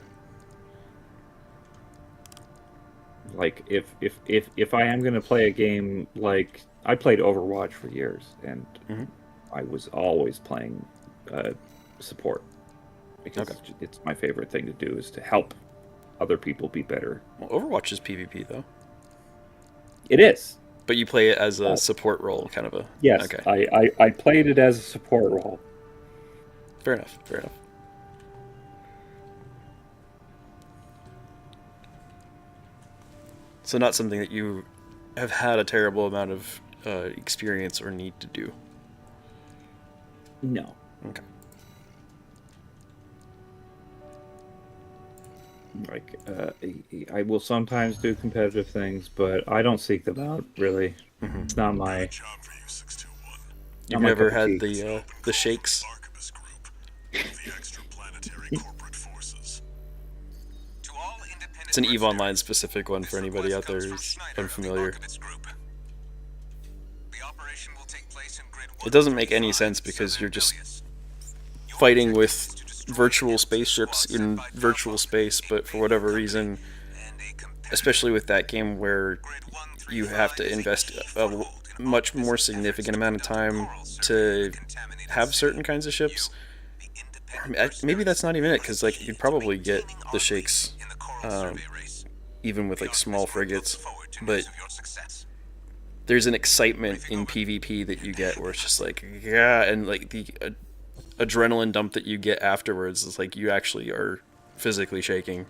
Like, if I am going to play a game, like, I played Overwatch for years, and I was always playing support. Because it's my favorite thing to do, is to help other people be better. Well, Overwatch is PvP, though. It is. But you play it as a support role, kind of a... Yes, okay. I played it as a support role. Fair enough, fair enough. So not something that you have had a terrible amount of experience or need to do? No. Okay. Like, I will sometimes do competitive things, but I don't seek them out, really. It's not my... You've never had the shakes? It's an EVE Online specific one for anybody out there who's unfamiliar. It doesn't make any sense because you're just fighting with virtual spaceships in virtual space, but for whatever reason, especially with that game where you have to invest a much more significant amount of time to have certain kinds of ships, maybe that's not even it, because like you'd probably get the shakes even with like small frigates, but there's an excitement in PvP that you get where it's just like, yeah, and like the adrenaline dump that you get afterwards is like you actually are physically shaking.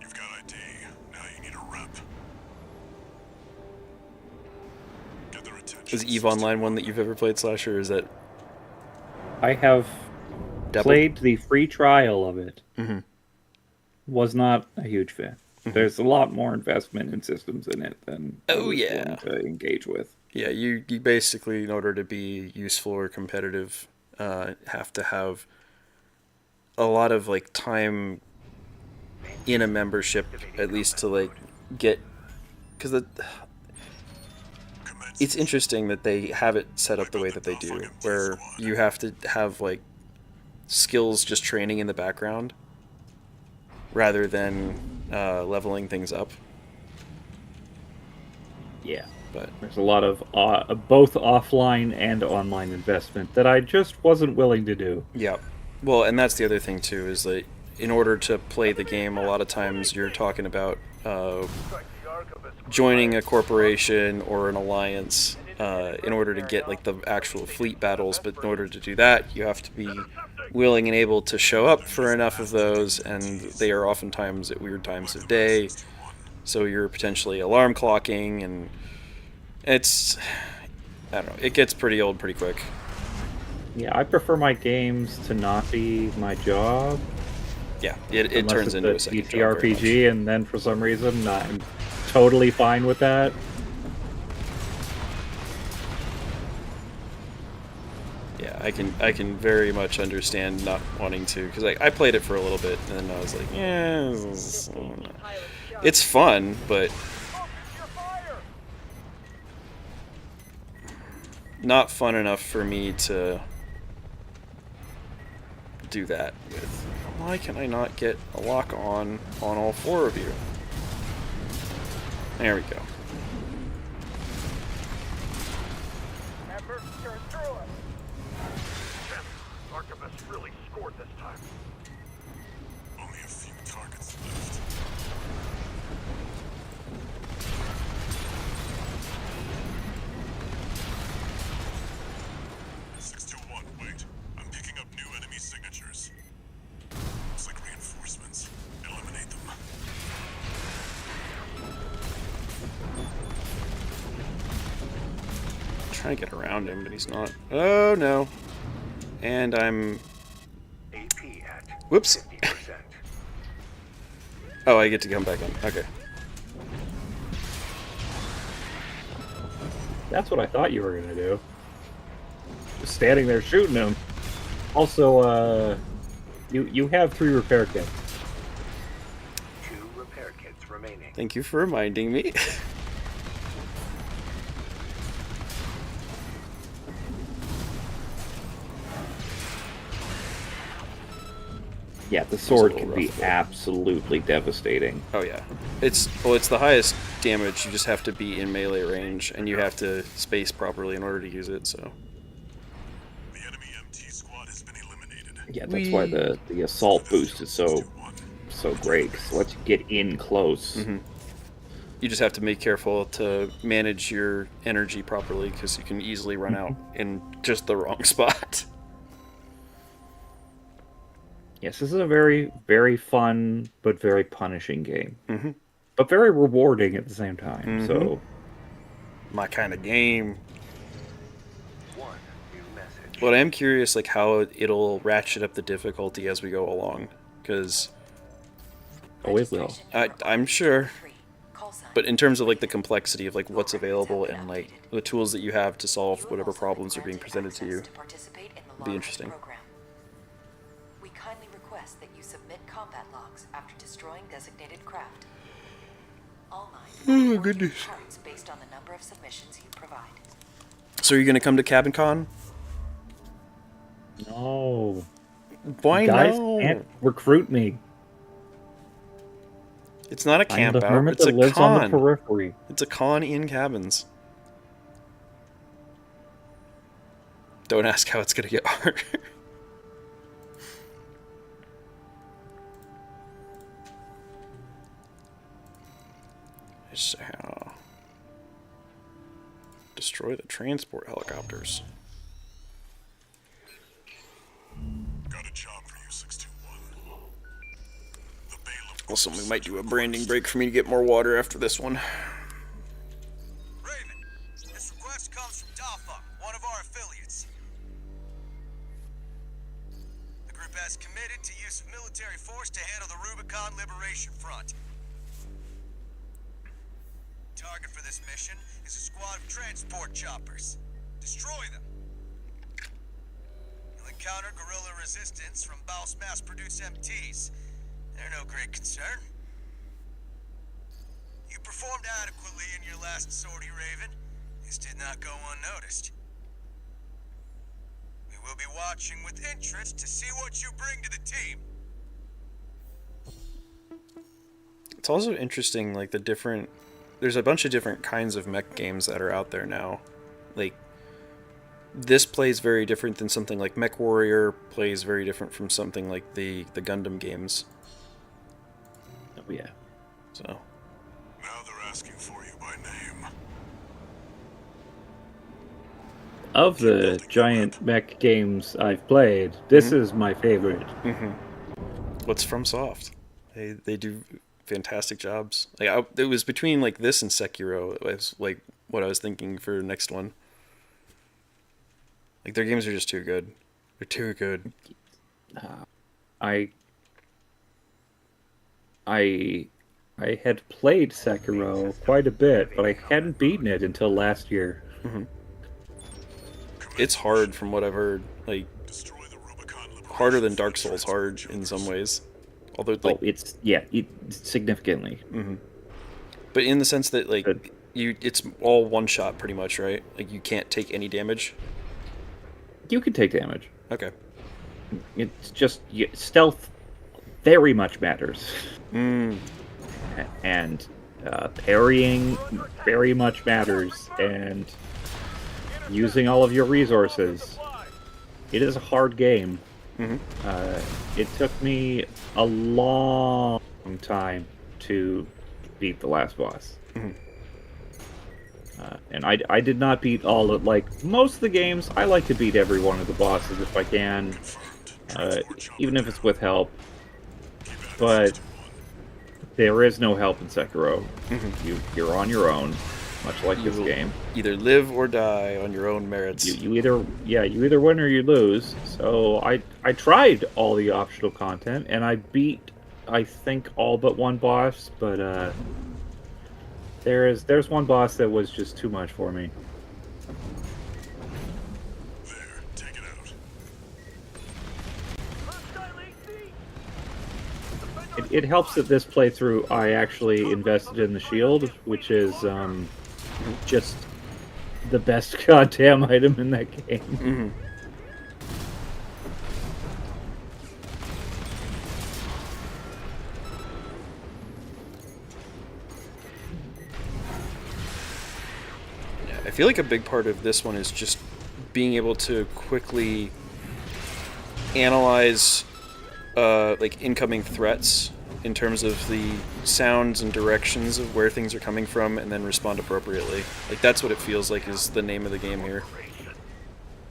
You've got ID. Now you need a rep. Get their attention. Is EVE Online one that you've ever played, Slasher, or is that... I have played the free trial of it. Was not a huge fan. There's a lot more investment in systems in it than I was willing to engage with. Yeah, you basically, in order to be useful or competitive, have to have a lot of like time in a membership, at least to like get, because it's interesting that they have it set up the way that they do, where you have to have like skills just training in the background rather than leveling things up. Yeah, but there's a lot of both offline and online investment that I just wasn't willing to do. Yeah, well, and that's the other thing too, is that in order to play the game, a lot of times you're talking about joining a corporation or an alliance in order to get like the actual fleet battles, but in order to do that, you have to be willing and able to show up for enough of those, and they are oftentimes at weird times of day, so you're potentially alarm clocking, and it's, I don't know, it gets pretty old pretty quick. Yeah, I prefer my games to not be my job. Yeah, it turns into a second job very much. RPG, and then for some reason I'm totally fine with that. Yeah, I can very much understand not wanting to, because I played it for a little bit, and then I was like, yeah, it's fun, but not fun enough for me to do that with. Why can I not get a lock on all four of you? There we go. Archivist really scored this time. Only a few targets left. Wait. I'm picking up new enemy signatures. Looks like reinforcements. Eliminate them. trying to get around him, but he's not. Oh, no. And I'm... AP at Whoops. 50%. Oh, I get to come back in. Okay. That's what I thought you were gonna do. Just standing there shooting him. Also, you have 3 repair kits. 2 repair kits remaining. Thank you for reminding me. Yeah, the sword a can little be rough, though. absolutely devastating. Oh, yeah. It's the highest damage. You just have to be in melee range, and you have to space properly in order to use it, so... The enemy MT squad has been eliminated. Yeah, that's why the assault boost is so great, 'cause it lets you get in close. Mm-hmm. You just have to be careful to manage your energy properly, because you can easily run out in just the wrong spot. Yes, this is a very, very fun, but very punishing game. Mm-hmm. But very rewarding at the same time, so... My kind of game. 1 new message. But I am curious, like, how it'll ratchet up the difficulty as we go along, because... Oh, it will. I'm sure. Call sign. But in terms of, like, the complexity of, like, what's available and, like, the tools that you have to solve whatever problems are being presented to you, it'll be interesting. We kindly request that you submit combat logs after destroying designated craft. All mine will award you parts based on the number of submissions you provide. So are you going to come to Cabin Con? No. Why Guys no? can't recruit me. It's not a I'm camp the out, hermit it's a that lives on the con. periphery. It's a con in cabins. Don't ask how it's going to get harder. So, destroy the transport helicopters. Got a job for you, 621. The Balaam Also, we might do a branding break for me to get more water after this one. Raven, this request comes from DAFA, one of our affiliates. The group has committed to use of military force to handle the Rubicon Liberation Front. Target for this mission is a squad of transport choppers. Destroy them. You'll encounter guerrilla resistance from Baus mass-produced MTs. They're no great concern. You performed adequately in your last sortie, Raven. This did not go unnoticed. We will be watching with interest to see what you bring to the team. It's also interesting, like, the different... There's a bunch of different kinds of mech games that are out there now. Like, this plays very different than something like Mech Warrior, plays very different from something like the Gundam games. Oh, yeah. So... Now they're asking for you by name. Of the giant mech games I've played, this is my favorite. What's From Soft? They do fantastic jobs. Like, it was between like this and Sekiro. It was like what I was thinking for the next one. Like, their games are just too good. They're too good. I had played Sekiro quite a bit, but I hadn't beaten it until last year. It's hard from what I've heard. Like, harder than Dark Souls hard in some ways. Although, like, it's significantly. But in the sense that, like, it's all one shot pretty much, right? Like, you can't take any damage. You can take damage. Okay. It's just stealth very much matters. And parrying very much matters, and using all of your resources. It is a hard game. It took me a long time to beat the last boss. And I did not beat all of, like, most of the games, I like to beat every one of the bosses if I can, even if it's with help. But there is no help in Sekiro. You're on your own. much like You this will game. either live or die on your own merits. You either win or you lose. So I tried all the optional content and I beat, I think, all but one boss, but there's one boss that was just too much for me. There, take it out. It helps that this playthrough I actually invested in the shield, which is just the best goddamn item in that game. Mm-hmm. Yeah, I feel like a big part of this one is just being able to quickly analyze like incoming threats in terms of the sounds and directions of where things are coming from, and then respond appropriately. Like, that's what it feels like is the name of the game here.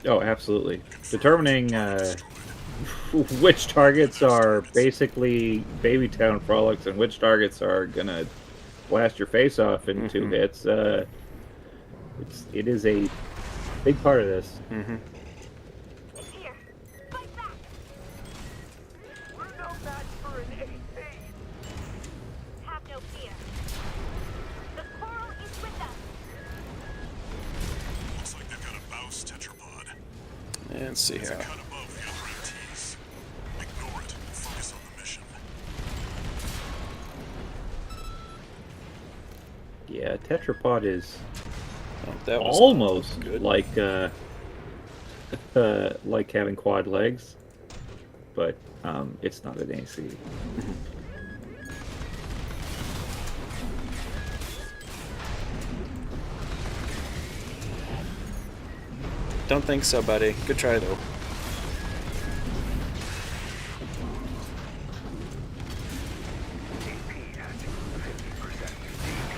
Oh, absolutely. Determining which targets are basically baby town frolics and which targets are gonna blast your face off in 2 hits. It is a big part of this. Mm-hmm. It's here. Fight back. We're no match for an AC. Have no fear. The coral is with us. Looks like they've got a Baus tetrapod. And let's see It's a here. cut above the other MTs. Ignore it and focus on the mission. Yeah, tetrapod is Oh, that was almost good. like having quad legs, but it's not an AC. Don't think so, buddy. Good try, though.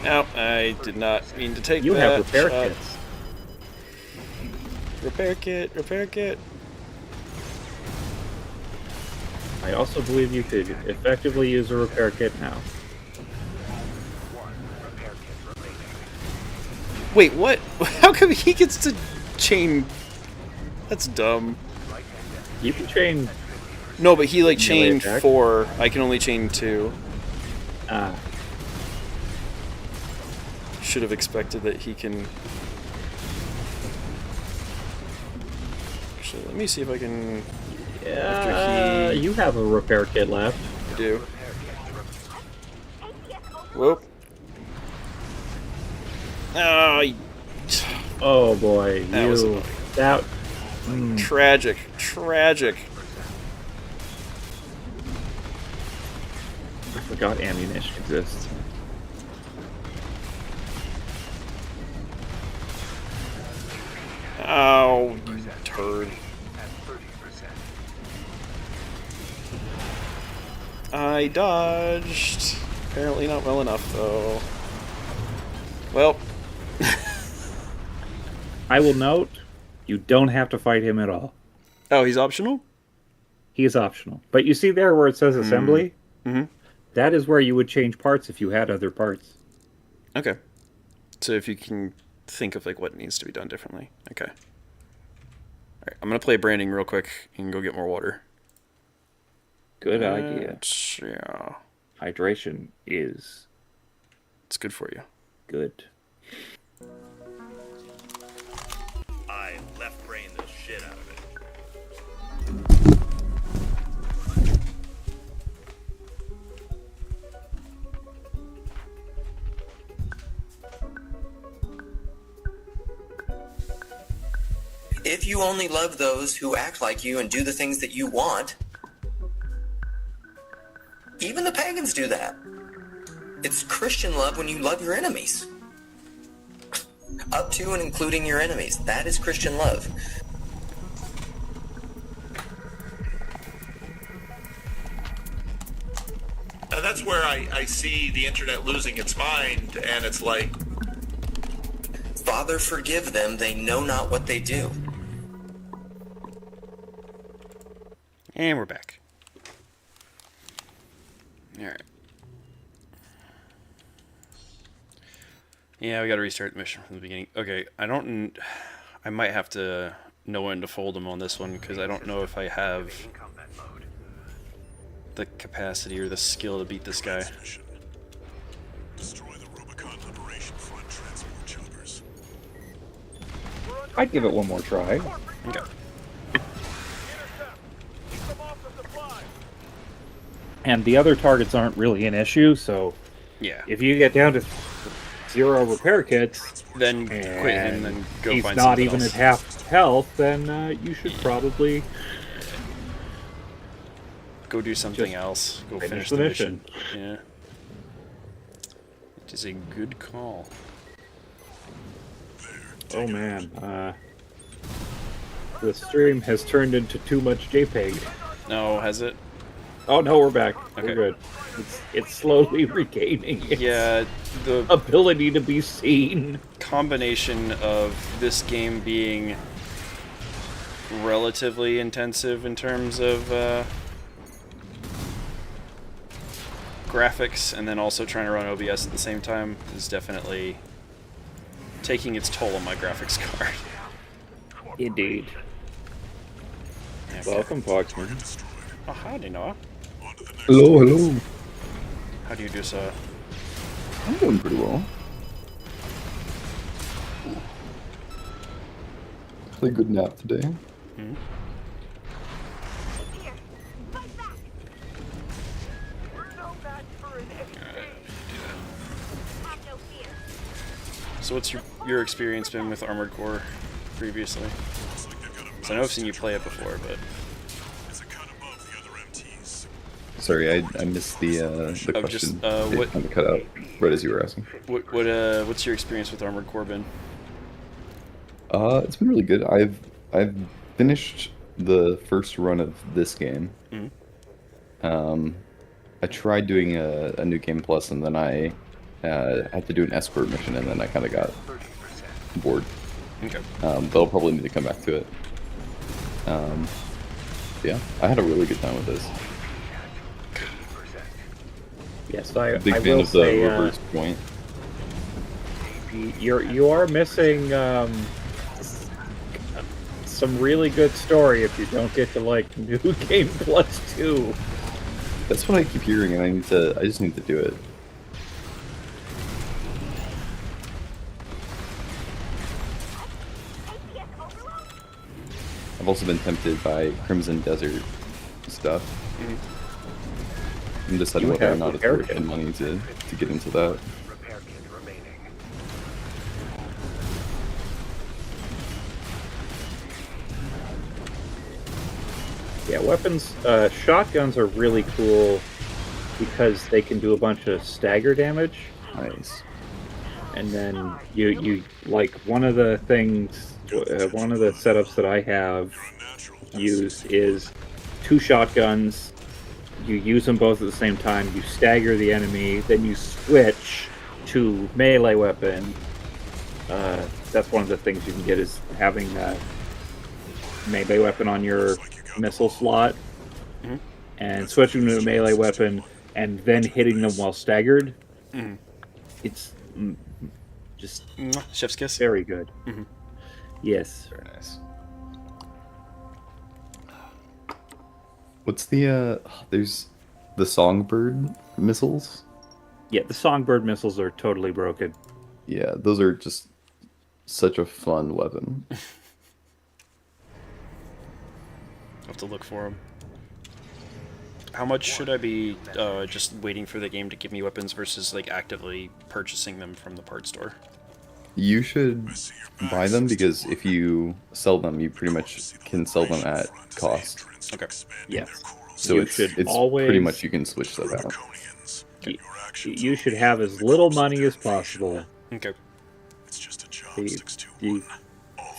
No, I did not mean to take You that have repair shot. kits. Repair kit, repair kit. I also believe you could effectively use a repair kit now. Wait, what? How come he gets to chain? That's dumb. You can chain. No, but he like Melee chained attack? 4. I can only chain 2. Should have expected that he can. Actually, let me see if I can. Yeah, you have a repair kit left. I do. Whoop. Oh boy, That was annoying. that. Tragic, tragic. I forgot ammunition exists. Oh, you turd. I dodged. Apparently not well enough, though. Well. I will note, you don't have to fight him at all. Oh, he's optional? He is optional. But you see there where it says assembly? Mm-hmm. That is where you would change parts if you had other parts. Okay. So if you can think of like what needs to be done differently. Okay. Alright, I'm gonna play branding real quick and go get more water. Good idea. Yeah. Hydration is It's good for you. good. I left brain the shit out of it. If you only love those who act like you and do the things that you want, even the pagans do that. It's Christian love when you love your enemies. Up to and including your enemies. That is Christian love. And that's where I see the internet losing its mind, and it's like, Father, forgive them. They know not what they do. And we're back. Alright. Yeah, we got to restart the mission from the beginning. Okay, I might have to know when to fold them on this one because I don't know if I have the capacity or the skill to beat this guy. Destroy the Rubicon Liberation Front transport choppers. I'd give it one more try. Okay. And the other targets aren't really an issue, so Yeah. if you get down to 0 repair kits, Then quit him, then go he's find not something even else. at half health, then you should probably go do something just else. Go finish finish the the mission. Yeah. It is a good call. Oh man, the stream has turned into too much JPEG. No, has it? Oh no, we're back. Okay. We're good. It's slowly regaining its Yeah, the ability to be seen. combination of this game being relatively intensive in terms of graphics and then also trying to run OBS at the same time is definitely taking its toll on my graphics card. Indeed. Yeah, Welcome, Foxman. Oh, howdy, Noah. Hello, hello. How do you do so? I'm doing pretty well. Had a good nap today. Hmm? Here, fight back. We're no match for an Have no fear. So what's your experience been with Armored Core previously? 'Cause I know I've seen you play it before, but Sorry, I missed the Oh, question. just, It what- kind of cut out right as you were asking. What's your experience with Armored Core been? It's been really good. I've finished the first run of this game. I tried doing a New Game Plus, and then I had to do an escort mission, and then I kind of got bored. Okay. But I'll probably need to come back to it. Yeah, I had a really good time with this. Yes, I Big fan will of the say reverse point. you are missing some really good story if you don't get to like New Game Plus 2. That's what I keep hearing, and I just need to do it. I've also been tempted by Crimson Desert stuff. I'm deciding You whether or have not it's repair worth the kit. money to get into that. Yeah, weapons, shotguns are really cool because they can do a bunch of stagger damage. Nice. And then you like one of the things, one of the setups that I have used is 2 shotguns. You use them both at the same time. You stagger the enemy, then you switch to melee weapon. That's one of the things you can get is having that melee weapon on your missile slot, and switching to a melee weapon, and then hitting them while staggered. It's just chef's kiss. Very good. Yes. Very nice. What's the there's the Songbird missiles? Yeah, the Songbird missiles are totally broken. Yeah, those are just such a fun weapon. I'll have to look for them. How much should I be just waiting for the game to give me weapons versus like actively purchasing them from the part store? You should buy them because if you sell them, you pretty much can sell them at cost. Okay. Yes. So You it's should pretty always- much you can switch that out. You should have as little money as possible. Okay.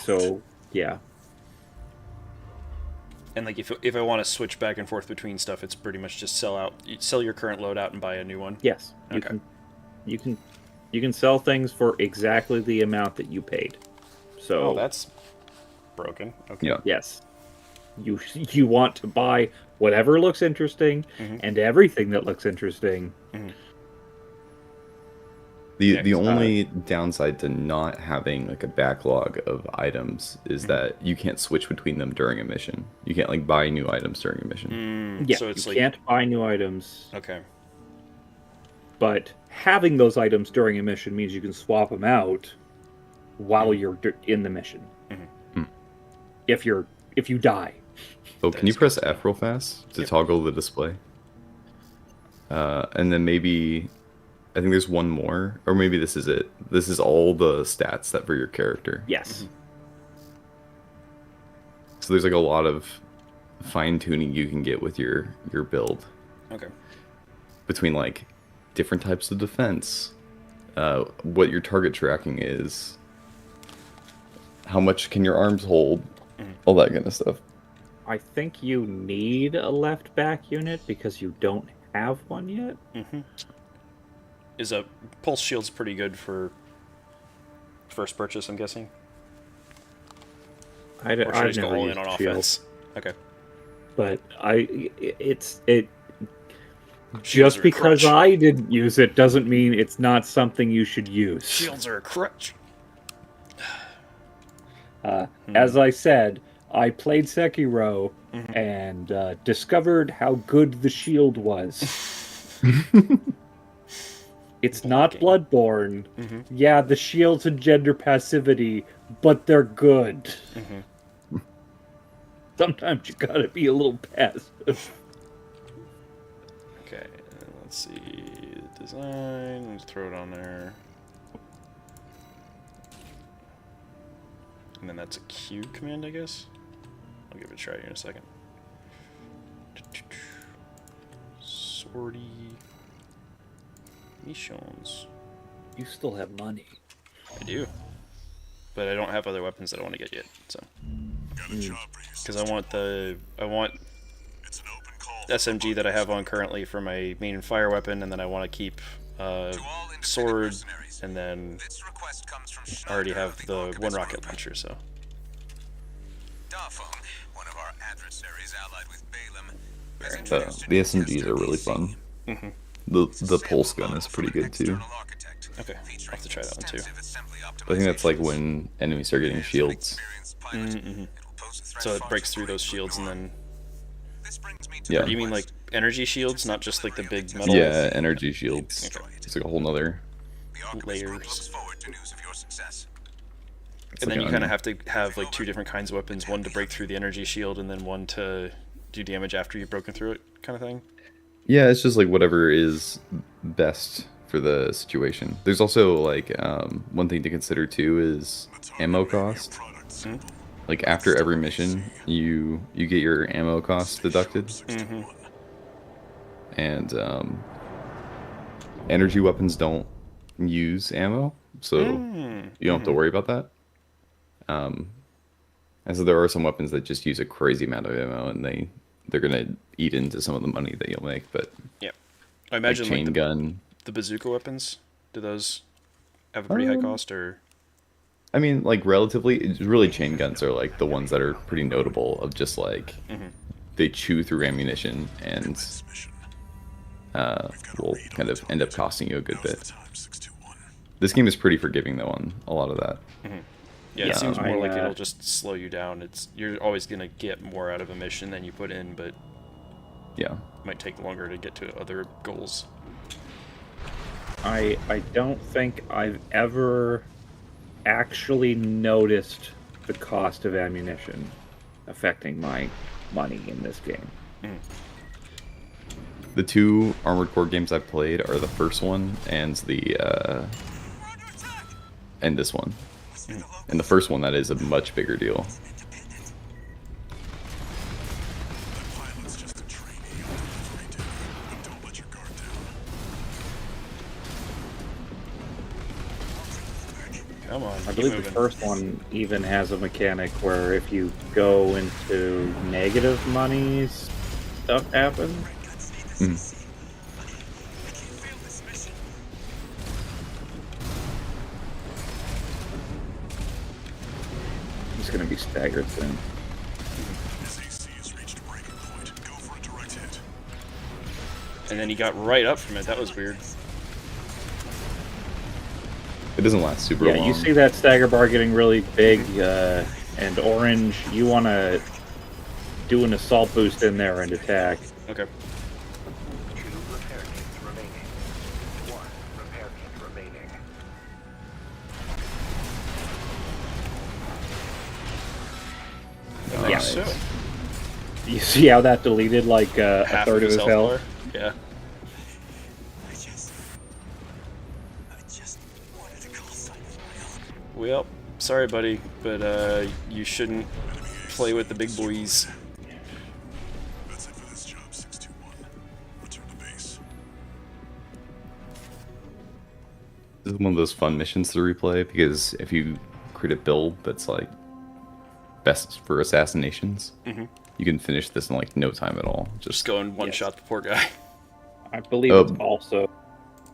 So yeah. And like if I want to switch back and forth between stuff, it's pretty much just sell your current loadout and buy a new one. Yes. Okay. You can sell things for exactly the amount that you paid. So Oh, that's broken. Okay. Yeah. Yes. You want to buy whatever looks interesting and everything that looks interesting. The only downside to not having like a backlog of items is that you can't switch between them during a mission. You can't like buy new items during a mission. Yeah, so it's you like... can't buy new items. Okay. But having those items during a mission means you can swap them out while you're in the mission. If you die. Oh, can you press F real fast to toggle the display? And then maybe, I think there's one more, or maybe this is it. This is all the stats that for your character. Yes. So there's like a lot of fine tuning you can get with your build. Okay. Between like different types of defense, what your target tracking is, how much can your arms hold, all that kind of stuff. I think you need a left back unit because you don't have one yet. Is a pulse shield's pretty good for first purchase, I'm guessing? I've Or should I just never go all in used on shield. offense? Okay. But Shields just are a because crutch. I didn't use it doesn't mean it's not something you should use. Shields are a crutch. As I said, I played Sekiro and discovered how good the shield was. It's not Bloodborne. Yeah, the shields engender passivity, but they're good. Sometimes you gotta be a little passive. Okay, let's see. Design, let's throw it on there. And then that's a Q command, I guess? I'll give it a try here in a second. Sortie. Missions. You still have money. I do. But I don't have other weapons that I want to get yet, so. Because I want SMG that I have on currently for my main fire weapon, and then I want to keep sword, and then I already have the one rocket launcher, so. The SMGs are really fun. The pulse gun is pretty good too. Okay, I'll have to try that one too. I think that's like when enemies start getting shields. So it breaks through those shields and then... Yeah. Or do you mean like energy shields, not just like the big metal? Yeah, energy shields. Okay. It's like a whole nother layers. It's And then like you an kind of have to have like two different kinds of weapons, one to break through the energy shield and then one to do damage after you've broken through it, kind of thing. Yeah, it's just like whatever is best for the situation. There's also like one thing to consider too is ammo cost. Like after every mission, you get your ammo cost deducted. And energy weapons don't use ammo, so you don't have to worry about that. And so there are some weapons that just use a crazy amount of ammo, and they're gonna eat into some of the money that you'll make. But yeah, I imagine like chain gun. The bazooka weapons, do those have a pretty high cost, or? I mean, like relatively, it's really chain guns are like the ones that are pretty notable of just like they chew through ammunition and will kind of end up costing you a good bit. This game is pretty forgiving though on a lot of that. Yeah, it seems more like it'll just slow you down. You're always gonna get more out of a mission than you put in, but yeah, it might take longer to get to other goals. I don't think I've ever actually noticed the cost of ammunition affecting my money in this game. The two Armored Core games I've played are the first one and and this one. And the first one, that is a much bigger deal. Come on, I believe the first one even has a mechanic where if you go into negative monies, stuff happens. He's gonna be staggered soon. And then he got right up from it. That was weird. doesn't last super Yeah, long. you see that stagger bar getting really big, and orange, you want to do an assault boost in there and attack. Okay. 2 repair kits remaining. 1 repair kit remaining. Yeah. So, You see how that deleted like a half third of his health? bar. Yeah. Well, sorry, buddy, but you shouldn't play with the big boys. That's it for this job, 621. Return to base. This is one of those fun missions to replay because if you create a build that's like best for assassinations, you can finish this in like no time at all. Just go and one-shot the poor guy. I believe it's also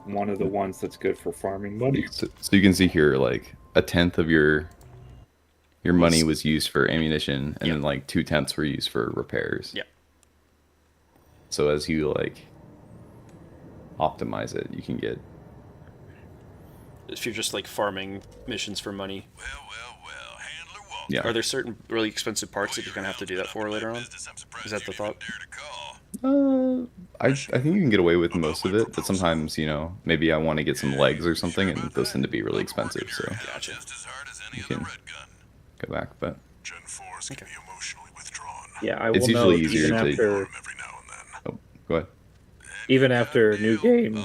one of the ones that's good for farming money. So you can see here, like a tenth of your money was used for ammunition, and then like 2/10 were used for repairs. Yeah. So as you like optimize it, you can get. If you're just like farming missions for money. Yeah. Are there certain really expensive parts that you're gonna have to do that for later on? Is that the thought? I think you can get away with most of it, but sometimes, you know, maybe I want to get some legs or something, and those tend to be really expensive, so Gotcha. you can go back, but Okay. Yeah, I will it's know usually easier even to. after, Oh, go ahead. even after new game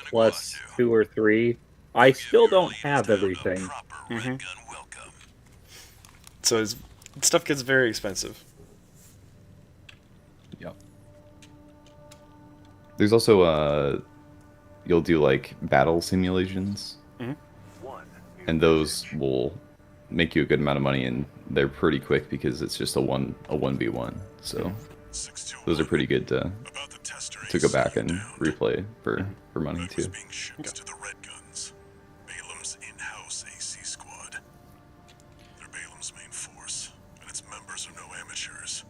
plus 2 or 3, I still don't have everything. So stuff gets very expensive. Yep. There's also you'll do like battle simulations, and those will make you a good amount of money, and they're pretty quick because it's just a 1v1. So those are pretty good to go back and replay for money too. To the Red Guns, Balam's in-house AC squad. They're Balam's main force, and its members are no amateurs.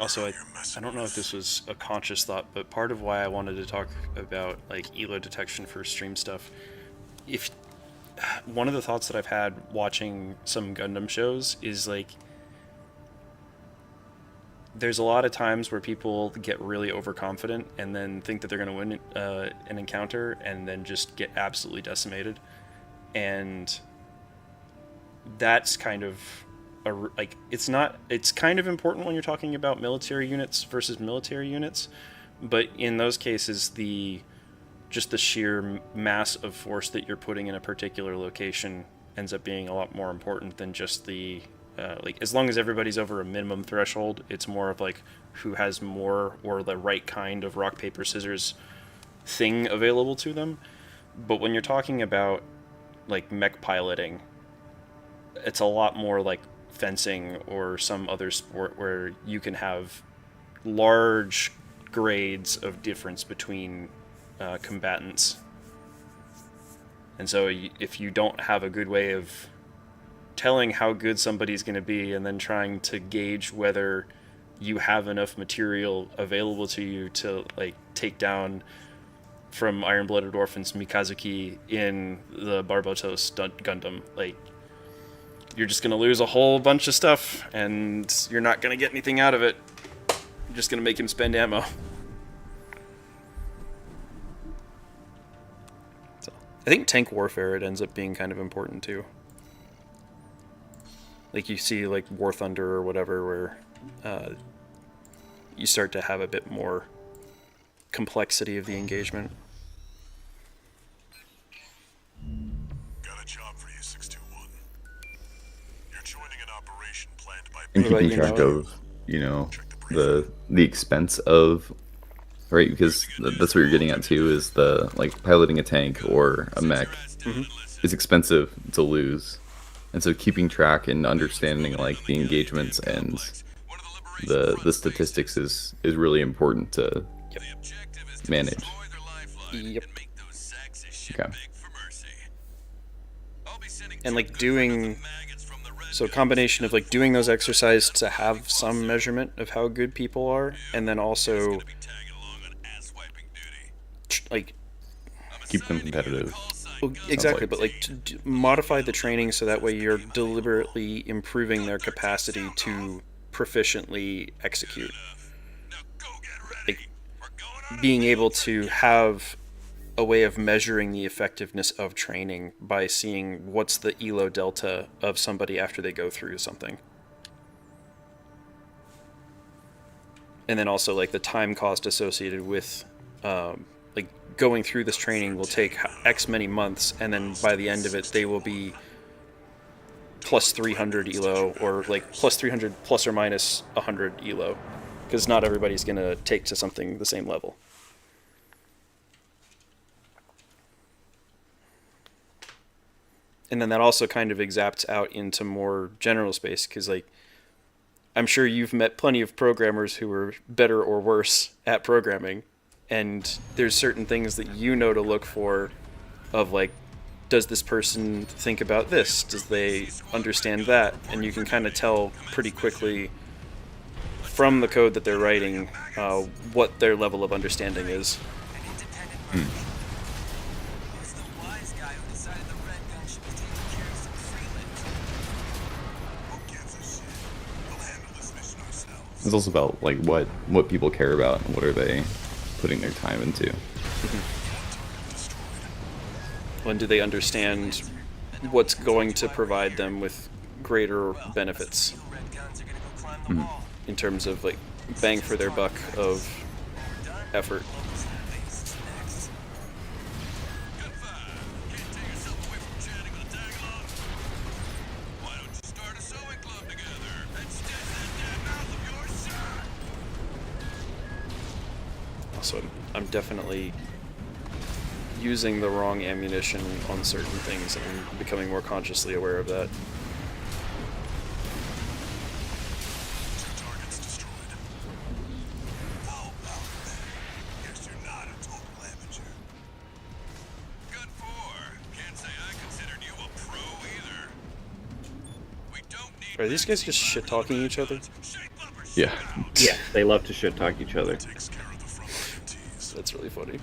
Also, I don't know if this was a conscious thought, but part of why I wanted to talk about like elo detection for stream stuff, if one of the thoughts that I've had watching some Gundam shows is like there's a lot of times where people get really overconfident and then think that they're going to win an encounter and then just get absolutely decimated, and that's kind of it's kind of important when you're talking about military units versus military units, but in those cases just the sheer mass of force that you're putting in a particular location ends up being a lot more important than just the as long as everybody's over a minimum threshold, it's more of like who has more or the right kind of rock paper scissors thing available to them. But when you're talking about like mech piloting, it's a lot more like fencing or some other sport where you can have large grades of difference between combatants. And so if you don't have a good way of telling how good somebody's going to be and then trying to gauge whether you have enough material available to you to like take down from Iron-Blooded Orphans Mikazuki in the Barbatos Gundam, like you're just going to lose a whole bunch of stuff and you're not going to get anything out of it. You're just going to make him spend ammo. So, I think tank warfare, it ends up being kind of important too. Like you see like War Thunder or whatever where you start to have a bit more complexity of the engagement. Got a job for you, 621. You're joining an operation planned by And What about keeping you, track Noah? of, you know, the expense of, right? Because that's what you're getting at too, is the like piloting a tank or a mech is expensive to lose, and so keeping track and understanding like the engagements and the statistics is really important to manage. Yep. Okay. And like so a combination of like doing those exercises to have some measurement of how good people are, and then also like Keep them competitive. Well, exactly, but like to modify the training so that way you're deliberately improving their capacity to proficiently execute. Like being able to have a way of measuring the effectiveness of training by seeing what's the elo delta of somebody after they go through something. And then also like the time cost associated with like going through this training will take X many months, and then by the end of it they will be plus 300 elo, or like plus 300 plus or minus 100 elo, because not everybody's going to take to something the same level. And then that also kind of exapts out into more general space, because like I'm sure you've met plenty of programmers who are better or worse at programming, and there's certain things that you know to look for of like, does this person think about this? Does they understand that? And you can kind of tell pretty quickly from the code that they're writing what their level of understanding is. It's also about like what people care about and what are they putting their time into. When do they understand what's going to provide them with greater benefits in terms of like bang for their buck of effort? Also, I'm definitely using the wrong ammunition on certain things and becoming more consciously aware of that. Are these guys just shit-talking each other? Yeah. Yeah, they love to shit-talk each other. That's really funny.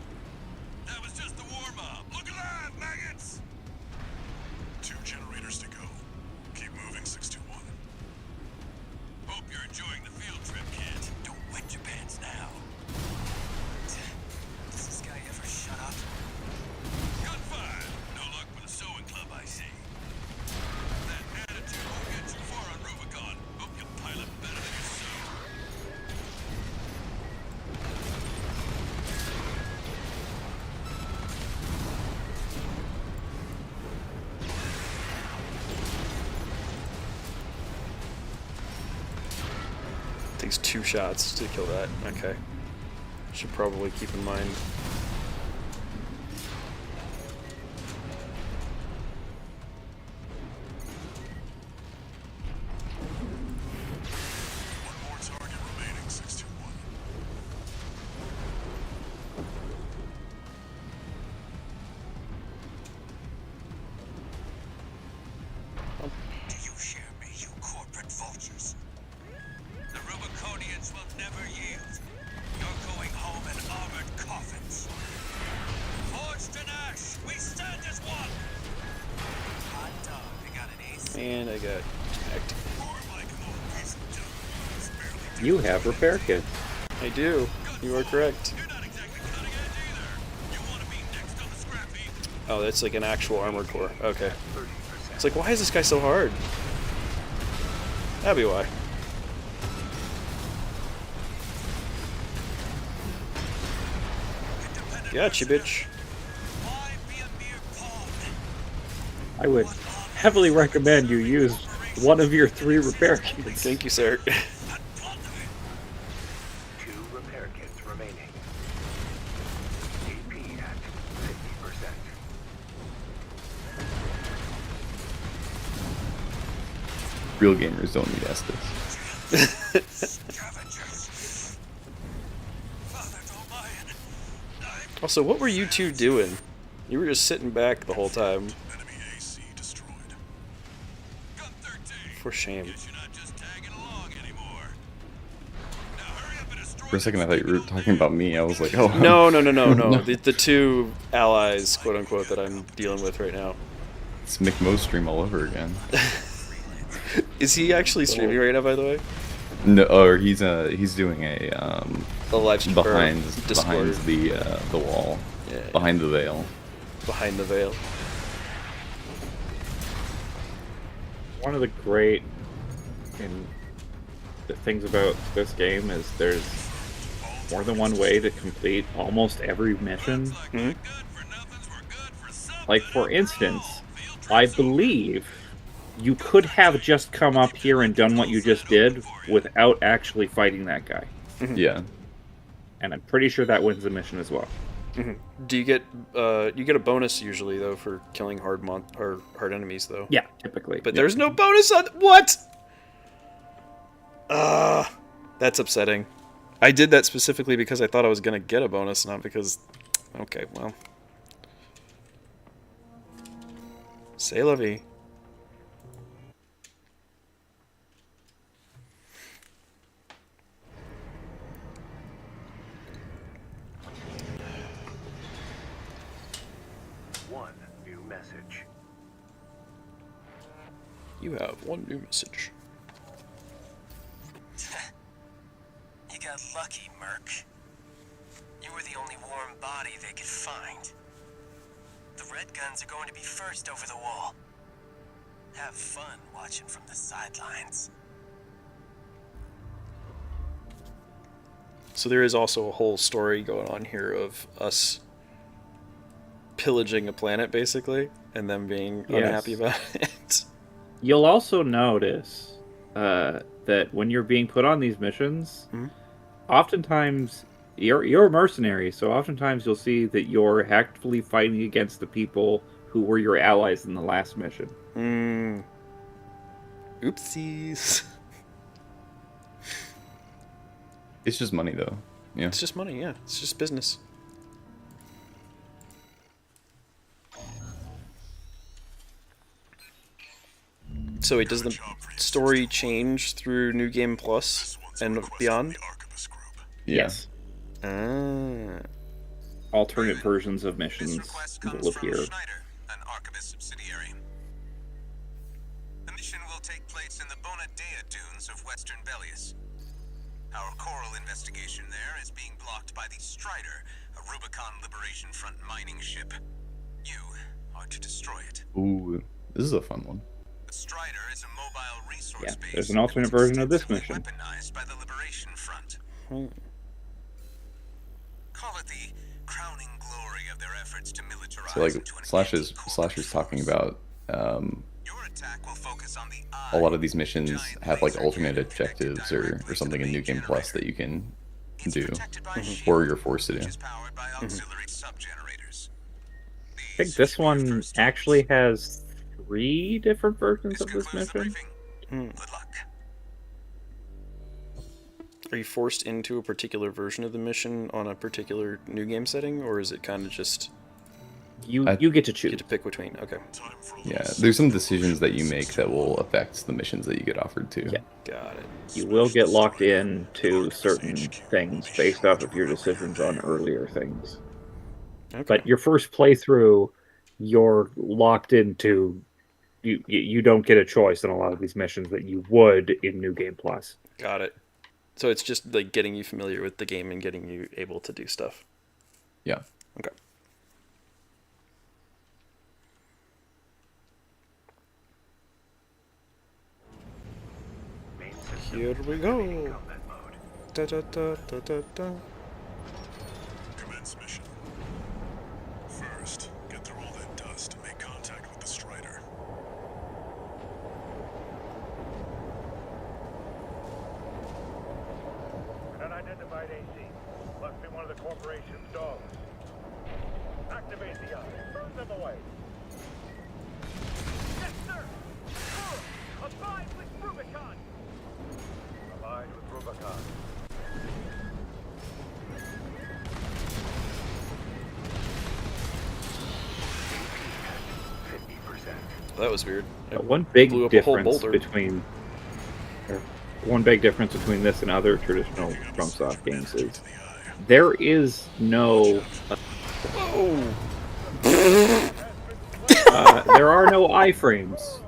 Takes 2 shots to kill that. Okay. Should probably keep in mind. And I got attacked. You have repair kits. I do. You are correct. Oh, that's like an actual armored core. Okay. It's like, why is this guy so hard? That'd be why. Gotcha, bitch. I would heavily recommend you use one of your 3 repair kits. Thank you, sir. 2 repair kits remaining. AP at 50%. Real gamers don't need Estus. Also, what were you two doing? You were just sitting back the whole time. For shame. For a second, I thought you were talking about me. I was like, oh. No. The two allies, quote unquote, that I'm dealing with right now. It's McMo stream all over again. Is he actually streaming right now, by the way? No, or he's doing a live stream behind Discord. the wall, Yeah. behind the veil. Behind the veil. One of the great the things about this game is there's more than one way to complete almost every mission. Like, for instance, I believe you could have just come up here and done what you just did without actually fighting that guy. Yeah. And I'm pretty sure that wins the mission as well. Do you get a bonus usually though for killing hard enemies though? Yeah, typically. But there's no bonus on what? That's upsetting. I did that specifically because I thought I was gonna get a bonus, not because. Okay, well. C'est la vie. One new message. You have one new message. You got lucky, Merc. You were the only warm body they could find. The Red Guns are going to be first over the wall. Have fun watching from the sidelines. So there is also a whole story going on here of us pillaging a planet, basically, and them being unhappy about it. You'll also notice that when you're being put on these missions, oftentimes you're a mercenary, so oftentimes you'll see that you're actively fighting against the people who were your allies in the last mission. Oopsies. It's just money, though. Yeah. It's just money, yeah. It's just business. So wait, does the story change through New Game Plus and beyond? Yes. Alternate versions of missions will appear. An Archivist subsidiary. The mission will take place in the Bonadea dunes of Western Belius. Our coral investigation there is being blocked by the Strider, a Rubicon Liberation Front mining ship. You are to destroy it. Ooh, this is a fun one. The Strider is a mobile resource base. There's an alternate version of this mission. Weaponized by the Liberation Front. Call it the crowning glory of their efforts to militarize. So like Slasher's talking about a lot of these missions have like alternate objectives or something in New Game Plus that you can do, or you're forced to do. I think this one actually has 3 different versions of this mission. Are you forced into a particular version of the mission on a particular new game setting, or is it kind of just you get to choose? Get to pick between. Okay. Yeah, there's some decisions that you make that will affect the missions that you get offered to. Yeah. Got it. You will get locked in to certain things based off of your decisions on earlier things. Okay. But your first playthrough, you're locked into. You don't get a choice in a lot of these missions that you would in New Game Plus. Got it. So it's just like getting you familiar with the game and getting you able to do stuff. Yeah. Okay. Here we go. Da, da, da, da, da, da. Commence mission. First, get through all that dust and make contact with the Strider. Unidentified AC. Must be one of the corporation's dogs. Activate the eye. Burn them away. Yes, sir. Abide with Rubicon. Abide with Rubicon. That was weird. One big blew up a whole difference boulder. between one big difference between this and other traditional FromSoft games is there is no. There are no iframes.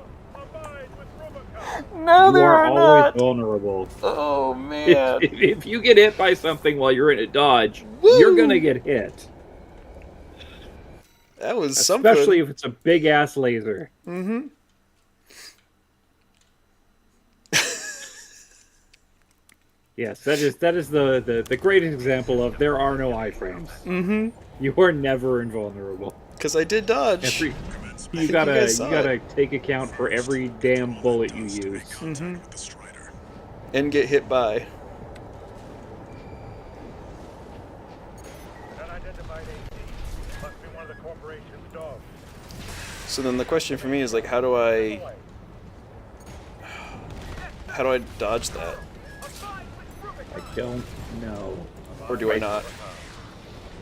No, there are You are always not. vulnerable. Oh man! If you get hit by something while you're in a dodge, you're gonna get hit. That was something. Especially if it's a big ass laser. Mm-hmm. Yes, that is the greatest example of there are no iframes. Mm-hmm. You are never invulnerable. Because I did dodge. You gotta take account for every damn bullet you use. Mm-hmm. And get hit by. Unidentified AC. Must be one of the corporation's dogs. So then the question for me is like, how do I dodge that? I don't know. Or do I not?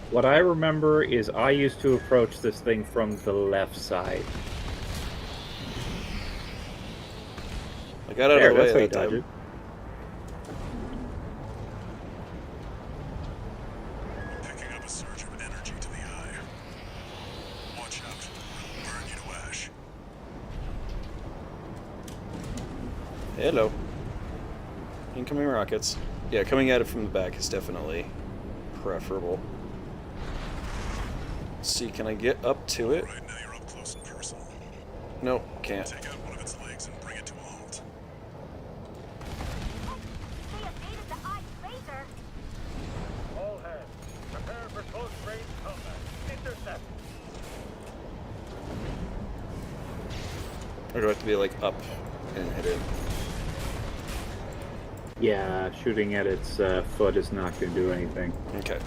What I remember is I used to approach this thing from the left side. I got out There, of the way that's how you that dodge time. it. Picking up a surge of energy to the eye. Watch out. It'll burn you to ash. Hello. Incoming rockets. Yeah, coming at it from the back is definitely preferable. Let's see, can I get up to it? Right now you're up close and personal. Nope, can't. Take out one of its legs and bring it to a halt. They evaded the eye laser. All hands, prepare for close range combat. Intercept. Or do I have to be like up and hit it? Yeah, shooting at its foot is not going to do anything. Okay.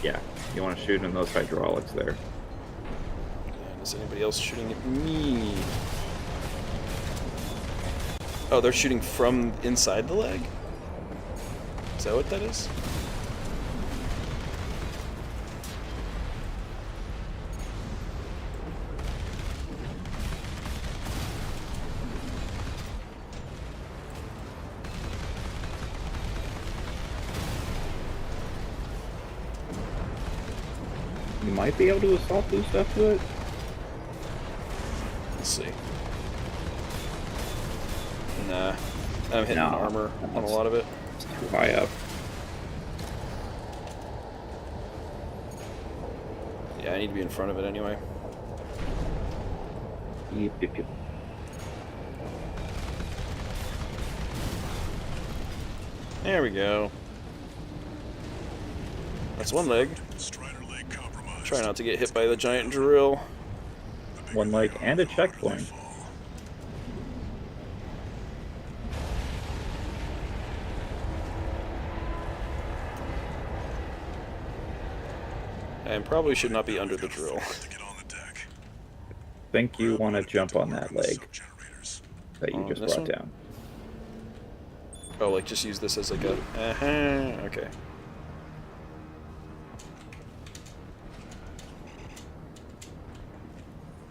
Yeah, you want to shoot in those hydraulics there. And is anybody else shooting at me? Oh, they're shooting from inside the leg? Is that what that is? You might be able to assault do stuff to it. Let's see. Nah. I'm hitting No, armor on a that's- lot of it. It's too high up. Yeah, I need to be in front of it anyway. Yep, yep, yep. There we go. That's one leg. Strider leg compromised. Try not to get hit by the giant drill. One leg and a checkpoint. And probably should not be under the drill. Think you want to jump on that leg that you On just this brought one? down. Oh, like just use this as like a... okay.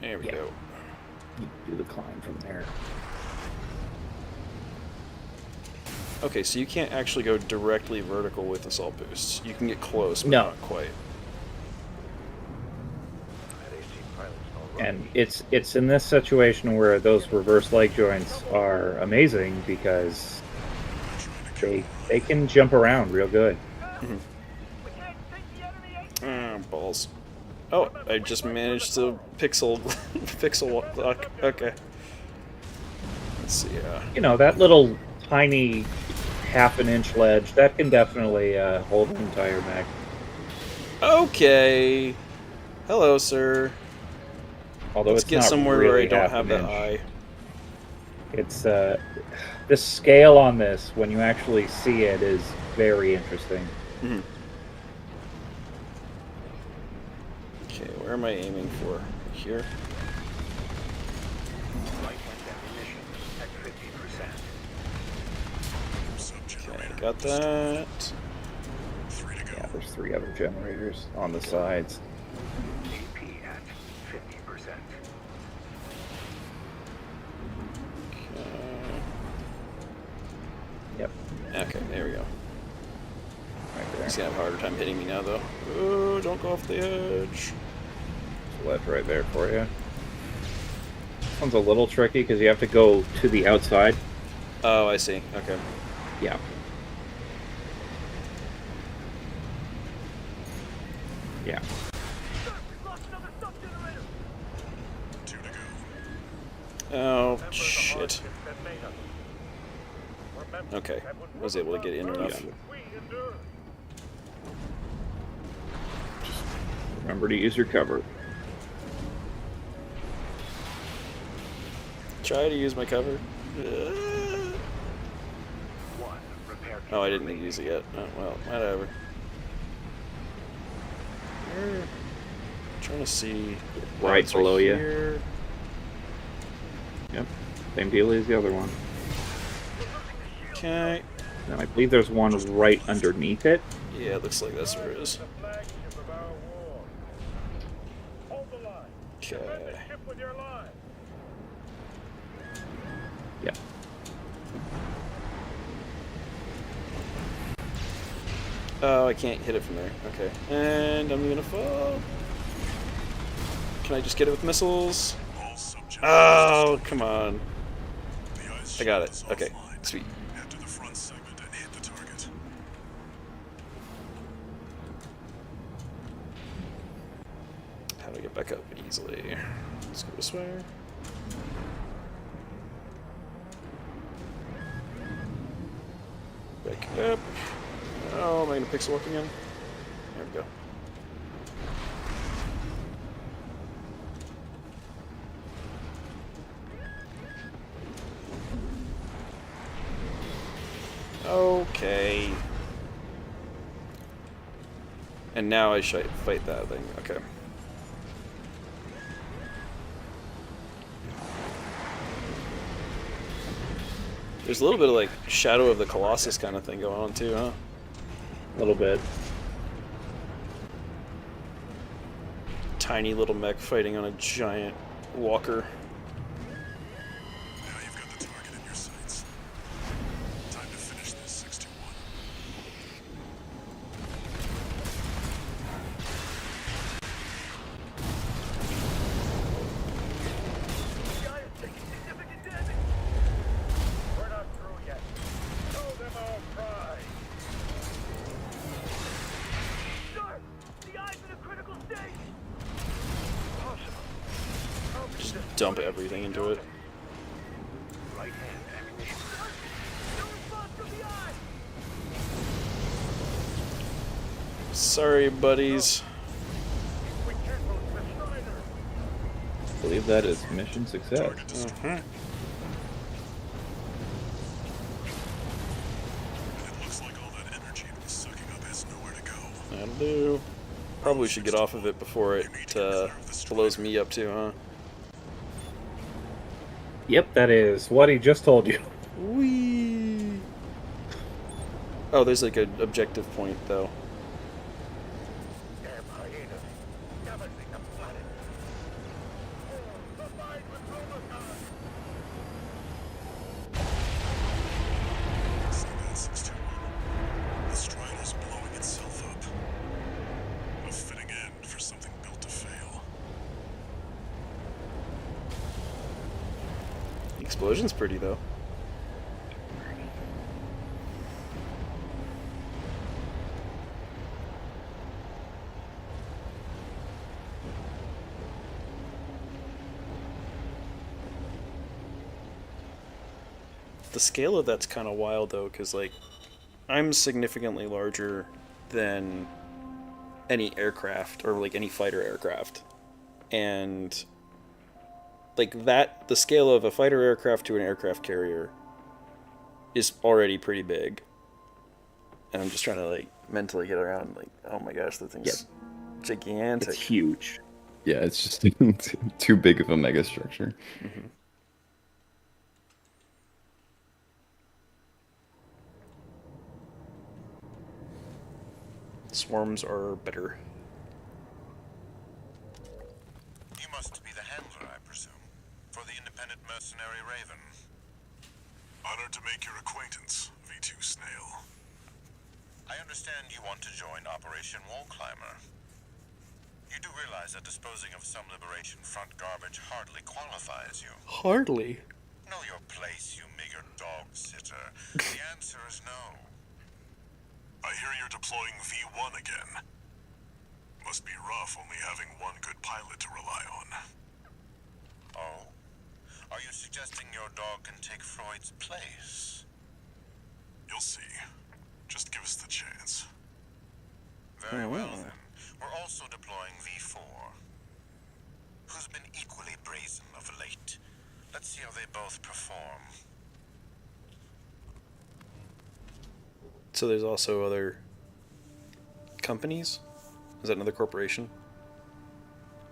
There we go. You do the climb from there. Okay, so you can't actually go directly vertical with assault boosts. You can get close, but No. not quite. And it's in this situation where those reverse leg joints are amazing because they can jump around real good. Balls. Oh, I just managed to pixel lock. Okay. Let's see. You know, that little tiny half-an-inch ledge, that can definitely hold an entire mech. Okay. Hello, sir. Although Let's it's get not somewhere really where I don't half have an that eye. inch. It's the scale on this, when you actually see it, is very interesting. Mm-hmm. Okay, where am I aiming for? Here? Okay, got that. Yeah, there's 3 other generators on the sides. Okay, there we go. Right there. He's gonna have a harder time hitting me now, though. Oh, don't go off the edge. Left right there for you. This one's a little tricky because you have to go to the outside. Oh, I see. Okay. Yeah. Yeah. Oh, shit. Okay. I was able to get in enough. Remember to use your cover. Try to use my cover. Oh, I didn't use it yet. Oh, well, whatever. Trying to see. Right below you. Here. Yep. Same deal as the other one. Okay. And I believe there's one right underneath it. Yeah, it looks like that's where it is. Okay. Yeah. Oh, I can't hit it from there. Okay. And I'm gonna fall. Can I just get it with missiles? Oh, come on. I got it. Okay, sweet. How do I get back up easily? Let's go this way. Back up. Oh, am I gonna pixel walk again? There we go. Okay. And now I should fight that thing. Okay. There's a little bit of like Shadow of the Colossus kind of thing going on too, huh? A little bit. Tiny little mech fighting on a giant walker. Dump everything into it. Sorry, buddies. I believe that is mission success. That'll do. Probably should get off of it before it blows me up too, huh? Yep, that is what he just told you. Whee! Oh, there's like an objective point though. Explosion's pretty though. The scale of that's kind of wild though, because like I'm significantly larger than any aircraft or like any fighter aircraft, and like that, the scale of a fighter aircraft to an aircraft carrier is already pretty big. And I'm just trying to like mentally get around like, oh my gosh, that thing's gigantic. It's huge. Yeah, it's just too big of a mega structure. Mm-hmm. Swarms are better. You must be the handler, I presume, for the independent mercenary Raven. Honored to make your acquaintance, V2 Snail. understand you want to join Operation Wall Climber. You do realize that disposing of some Liberation Front garbage hardly qualifies you. Hardly. Know your place, you meager dog sitter. The answer is no. I hear you're deploying V1 again. Must be rough only having one good pilot to rely on. Oh? Are you suggesting your dog can take Freud's place? You'll see. Just give us the chance. Very well, then. We're also deploying V4, who's been equally brazen of late. Let's see how they both perform. So there's also other companies? Is that another corporation?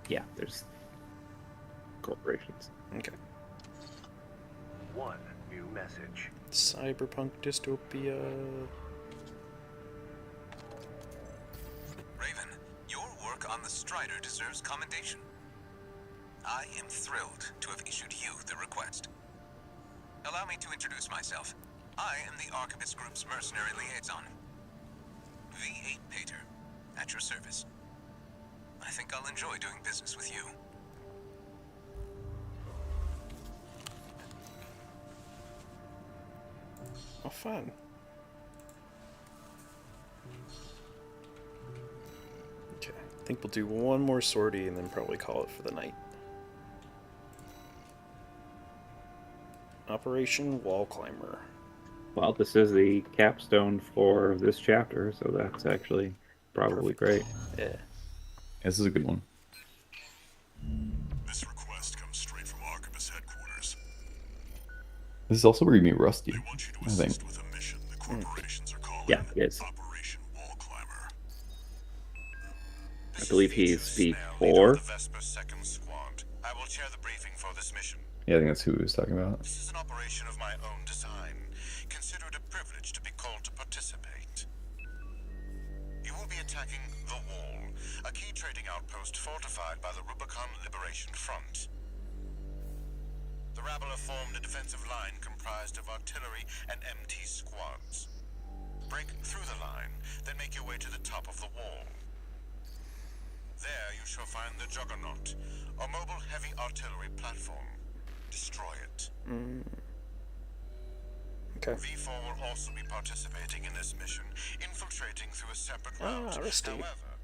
Yeah, there's corporations. Okay. One new message. Cyberpunk dystopia. Raven, your work on the Strider deserves commendation. I am thrilled to have issued you the request. Allow me to introduce myself. I am the Archibus Group's mercenary liaison. V8 Pater, at your service. I think I'll enjoy doing business with you. Oh, fun. Okay, I think we'll do one more sortie and then probably call it for the night. Operation Wall Climber. Well, this is the capstone for this chapter, so that's actually probably great. Yeah. This is a good one. This request comes straight from Archibus headquarters. This is also where you meet Rusty, I think. With a mission the corporations are calling Yeah, it is. Operation Wall Climber. I believe he's V4. Vesper 2nd Squad. I will chair the briefing for this mission. Yeah, I think that's who he was talking about. This is an operation of my own design. Consider it a privilege to be called to participate. You will be attacking the Wall, a key trading outpost fortified by the Rubicon Liberation Front. The rabble have formed a defensive line comprised of artillery and MT squads. Break through the line, then make your way to the top of the wall. There you shall find the Juggernaut, a mobile heavy artillery platform. Destroy it. Okay. V4 will also be participating in this mission, infiltrating through a separate route. Rusty. However,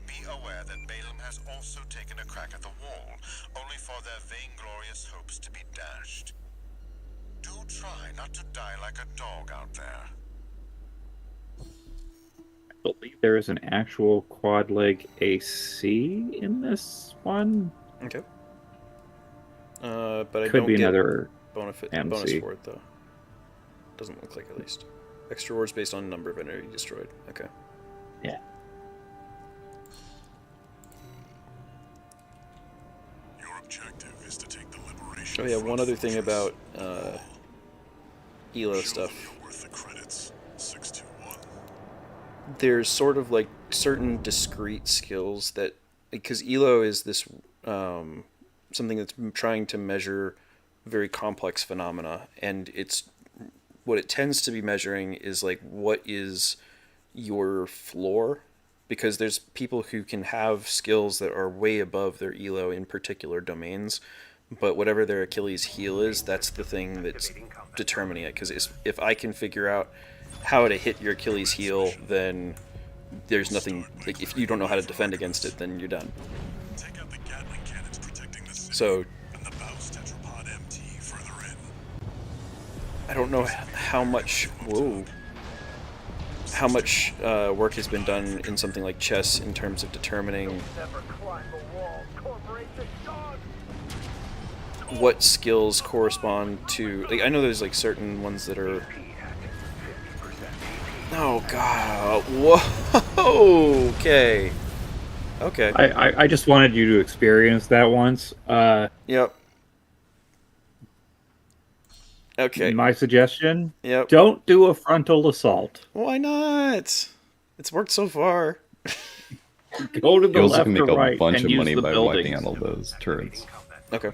be aware that Balaam has also taken a crack at the wall, only for their vainglorious hopes to be dashed. Do try not to die like a dog out there. I believe there is an actual quad leg AC in this one. Okay. But I Could don't be get another bonus MC. for it though. Doesn't look like, at least. Extra rewards based on number of energy destroyed. Okay. Yeah. Your objective is to take the Liberation Oh yeah, Front one other thing fortress. about ELO stuff. Worth the credits. 621. There's sort of like certain discrete skills that, because ELO is this something that's trying to measure very complex phenomena, and it's what it tends to be measuring is like what is your floor, because there's people who can have skills that are way above their ELO in particular domains, but whatever their Achilles heel is, that's the thing that's determining it. Because if I can figure out how to hit your Achilles heel, then there's nothing, like, if you don't know how to defend against it, then you're done. Take out the Gatling cannons protecting the city So and the Baus Tetrapod MT further in. I don't know how much work has been done in something like chess in terms of determining Never climb the wall, corporation dog. what skills correspond to, like, I know there's like certain ones that are, oh god, whoa, okay. I just wanted you to experience that once. Yep. Okay. My suggestion? Yep. Don't do a frontal assault. Why not? It's worked so far. Go to the You also left can make or a right bunch and of use money the by buildings. wiping out all those turrets. Okay.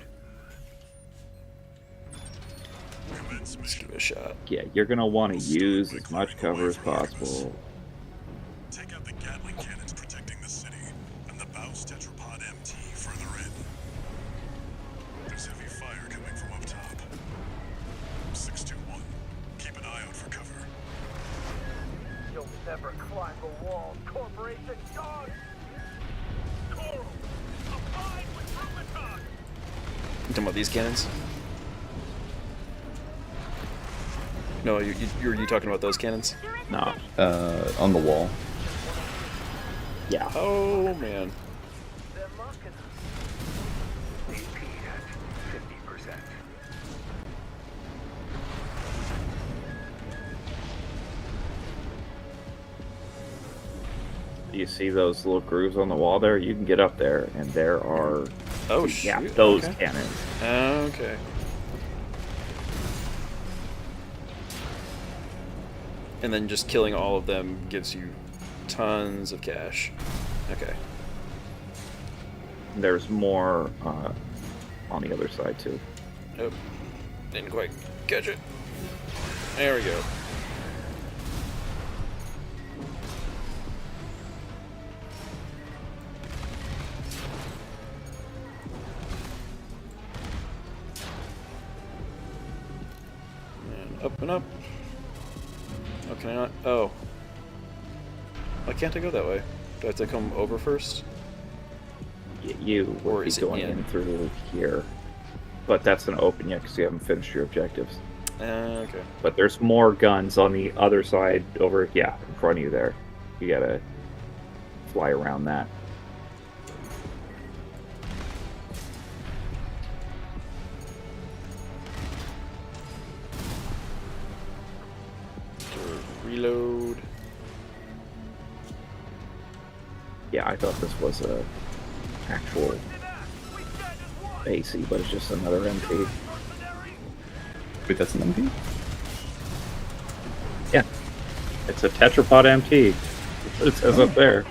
Let's give it a shot. Yeah, you're gonna want to use as much cover as possible. Take out the Gatling cannons protecting the city, and the Baus Tetrapod MT further in. There's heavy fire coming from up top. 621, keep an eye out for cover. You'll never climb the walls, Corporation dog! Coral, abide with Rubicon! You talking about these cannons? No, you talking about those cannons? No. On the wall. Yeah. Oh man. They're mocking us. AP at 50%. You see those little grooves on the wall there? You can get up there, and there are Oh yeah, shoot. those Okay. cannons. Okay. And then just killing all of them gives you tons of cash. Okay. There's more on the other side too. Nope. Didn't quite catch it. There we go. And up and up. Oh, can I not? Oh. Why can't I go that way? Do I have to come over first? You Or would be is it going in through here, but that's an open yet because you haven't finished your objectives. Okay. But there's more guns on the other side over, yeah, in front of you there. You gotta fly around that. Reload. Yeah, I thought this was a actual AC, but it's just another MP. Wait, that's an MP? Yeah, it's a tetrapod MT. That's what it says up there.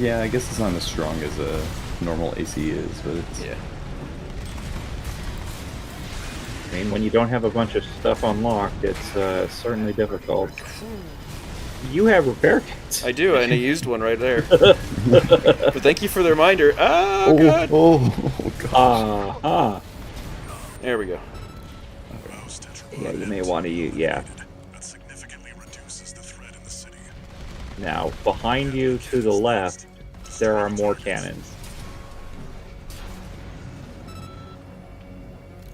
Yeah, I guess it's not as strong as a normal AC is, but it's... Yeah. I mean, when you don't have a bunch of stuff unlocked, it's certainly difficult. You have repair kits. I do, and I used one right there. But thank you for the reminder. Oh, God. Oh, gosh. Uh-huh. There we go. Yeah, you may want to use, yeah. Now, behind you to the left, there are more cannons.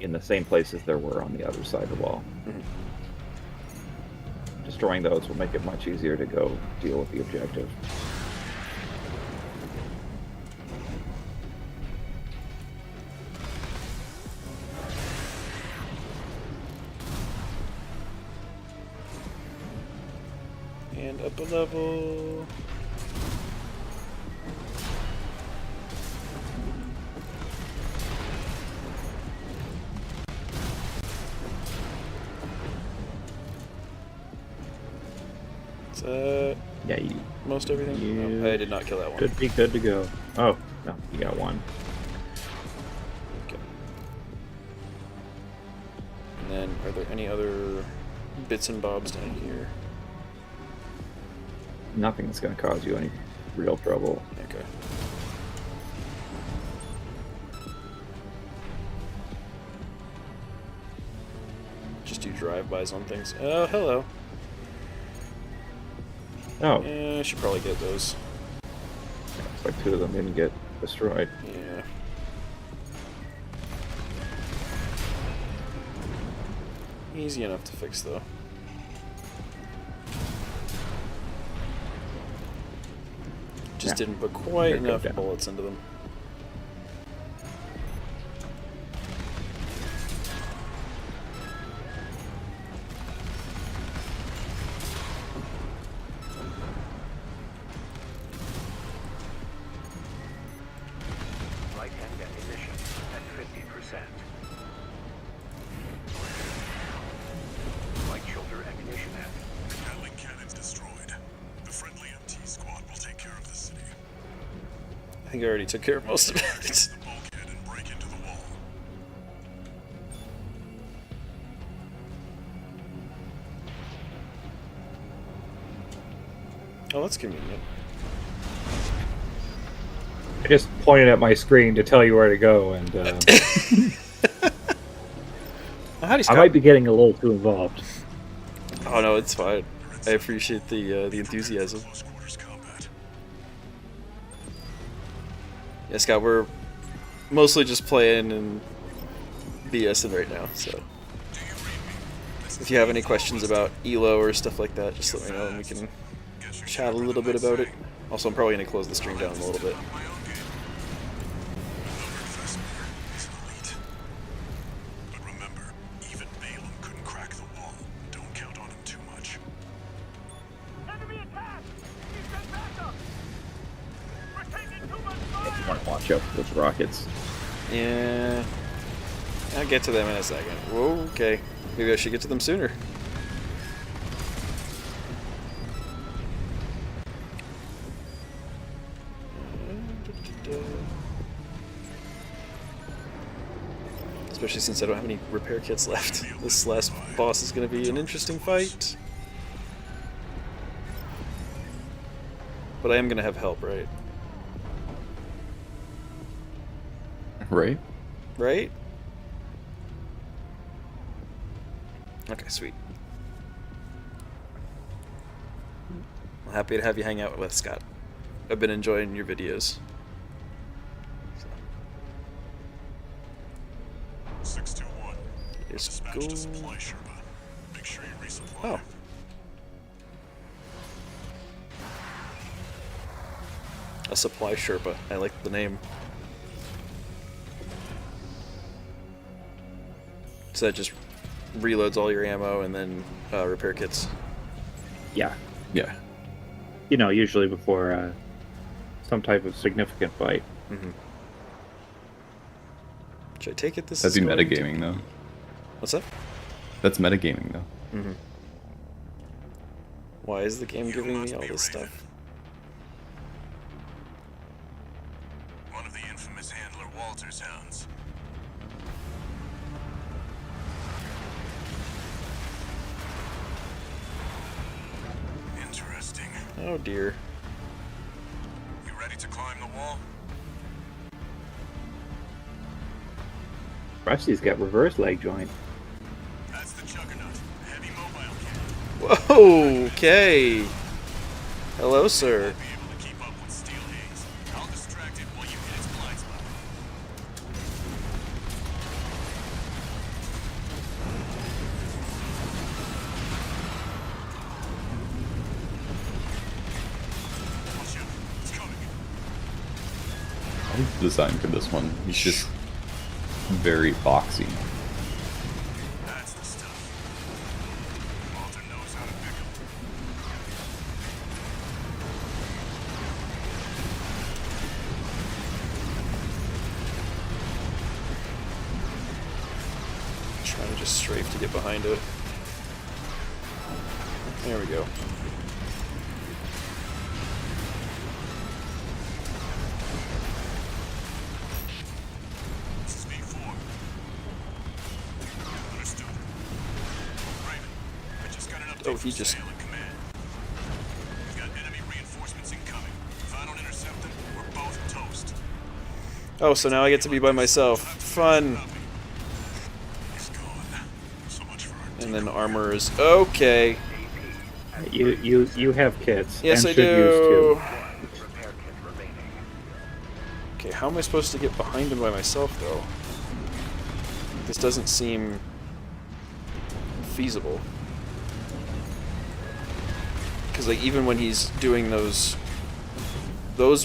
In the same places there were on the other side of the wall. Mm-hmm. Destroying those will make it much easier to go deal with the objective. And up a level. Yeah, most everything? Oh, I did not kill that one. Could be good to go. Oh, no, you got one. Okay. And then, are there any other bits and bobs down here? Nothing that's going to cause you any real trouble. Okay. Just do drive-bys on things. Oh, hello. Oh. Yeah, I should probably get those. Looks like two of them didn't get destroyed. Yeah. Easy enough to fix, though. Just didn't put quite enough bullets into them. Light-hand ammunition at 50%. Light shoulder ammunition at... Gatling cannons destroyed. The friendly MT squad will take care of the city. I think I already took care of most of it. The bulkhead and break into the wall. Oh, that's convenient. I just pointed at my screen to tell you where to go, and I might be getting a little too involved. Oh no, it's fine. I appreciate the enthusiasm. Yeah, Scott, we're mostly just playing and BSing right now, so if you have any questions about ELO or stuff like that, just let me know and we can chat a little bit about it. Also, I'm probably going to close the stream down a little bit. You want to watch out for those rockets. Yeah, I'll get to them in a second. Whoa, okay. Maybe I should get to them sooner. Especially since I don't have any repair kits left. This last boss is going to be an interesting fight. But I am going to have help, right? Right? Right? Okay, sweet. I'm happy to have you hang out with Scott. I've been enjoying your videos. 621. Let's Dispatched go. a supply Sherpa. Make sure you resupply. Oh. A supply Sherpa. I like the name. So that just reloads all your ammo and then repair kits. Yeah. Yeah. You know, usually before some type of significant fight. Mm-hmm. Should I take it this That'd is be going metagaming, though. What's that? That's metagaming, though. Mm-hmm. Why is the game giving me all this stuff? One of the infamous handler Walter's hounds. Interesting. Oh dear. You ready to climb the wall? Rusty's got reverse leg joint. That's the Juggernaut. Heavy mobile kit. Whoa, okay. Hello, sir. Be able to keep up with Steel Haze. I'll distract it while you hit its blind spot. Watch out. It's coming. I like the design for this one. He's just very boxy. That's the stuff. Walter knows how to pick 'em. Trying to just strafe to get behind it. There we go. This is V4. Understood. Raven, I just got an update Oh, he from just- Sale in command. We've got enemy reinforcements incoming. If I don't intercept them, we're both toast. Oh, so now I get to be by myself. Fun. And then armor is okay. You have kits. Yes, and I should use do. two. Okay, how am I supposed to get behind him by myself, though? This doesn't seem feasible. Because, like, even when he's doing those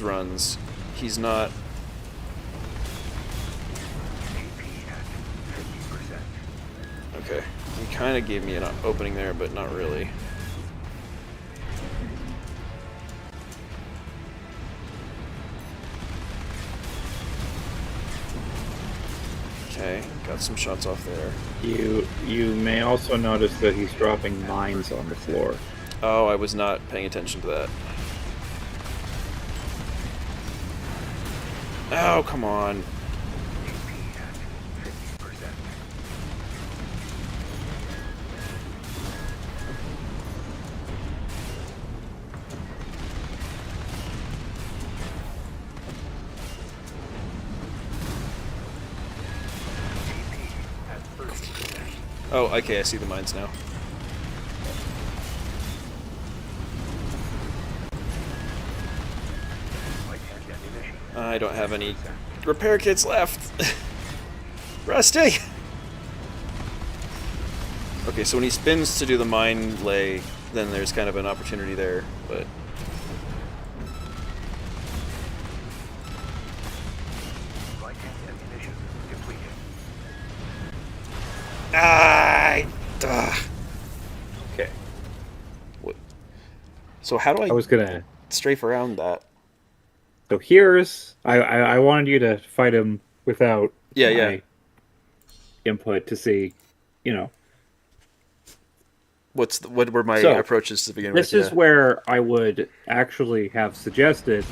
runs, he's not. Okay, he kind of gave me an opening there, but not really. Okay, got some shots off there. You may also notice that he's dropping mines on the floor. Oh, I was not paying attention to that. Oh, come on. Oh, okay, I see the mines now. I don't have any repair kits left. Rusty! Okay, so when he spins to do the mine lay, then there's kind of an opportunity there, but... Okay. What? So how do I was gonna strafe around that? So here's I wanted you to fight him without my input to see, you know. What were my approaches to begin with? This is where I would actually have suggested,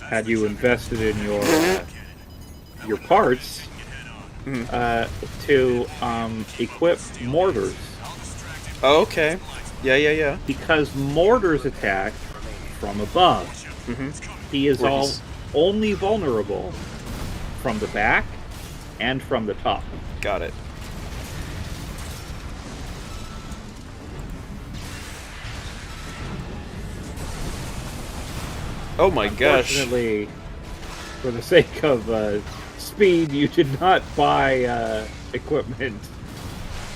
had you invested in your parts, to equip mortars. Oh, okay. Yeah. Because mortars attack from above. He is only vulnerable from the back and from the top. Got it. Oh my gosh. Unfortunately, for the sake of speed, you did not buy equipment,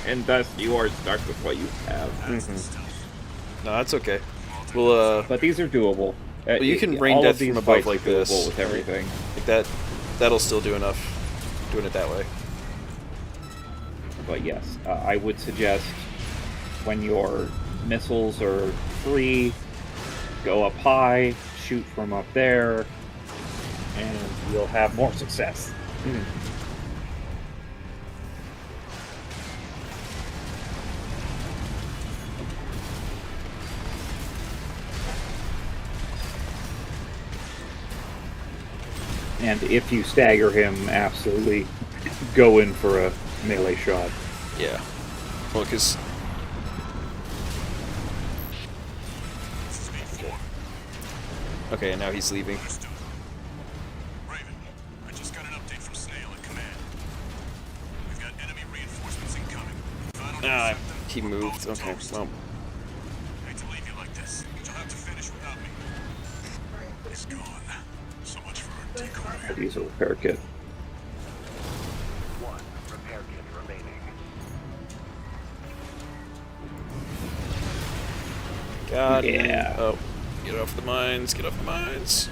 and thus you are stuck with what you have. No, that's okay. Well, but these are doable. Well, you can rain death from above like this. With everything. Like that'll still do enough, doing it that way. But yes, I would suggest when your missiles are free, go up high, shoot from up there, and you'll have more success. And if you stagger him, absolutely go in for a melee shot. Yeah. Well, because... Okay, and now he's leaving. Raven, I just got an update from Snail at command. We've got enemy reinforcements incoming. He moved. Okay, well... I hate to leave you like this, but you'll have to finish without me. He's gone. So much for our decoy. I'd use a repair kit. One repair kit remaining. God. Yeah. Oh. Get off the mines. Get off the mines.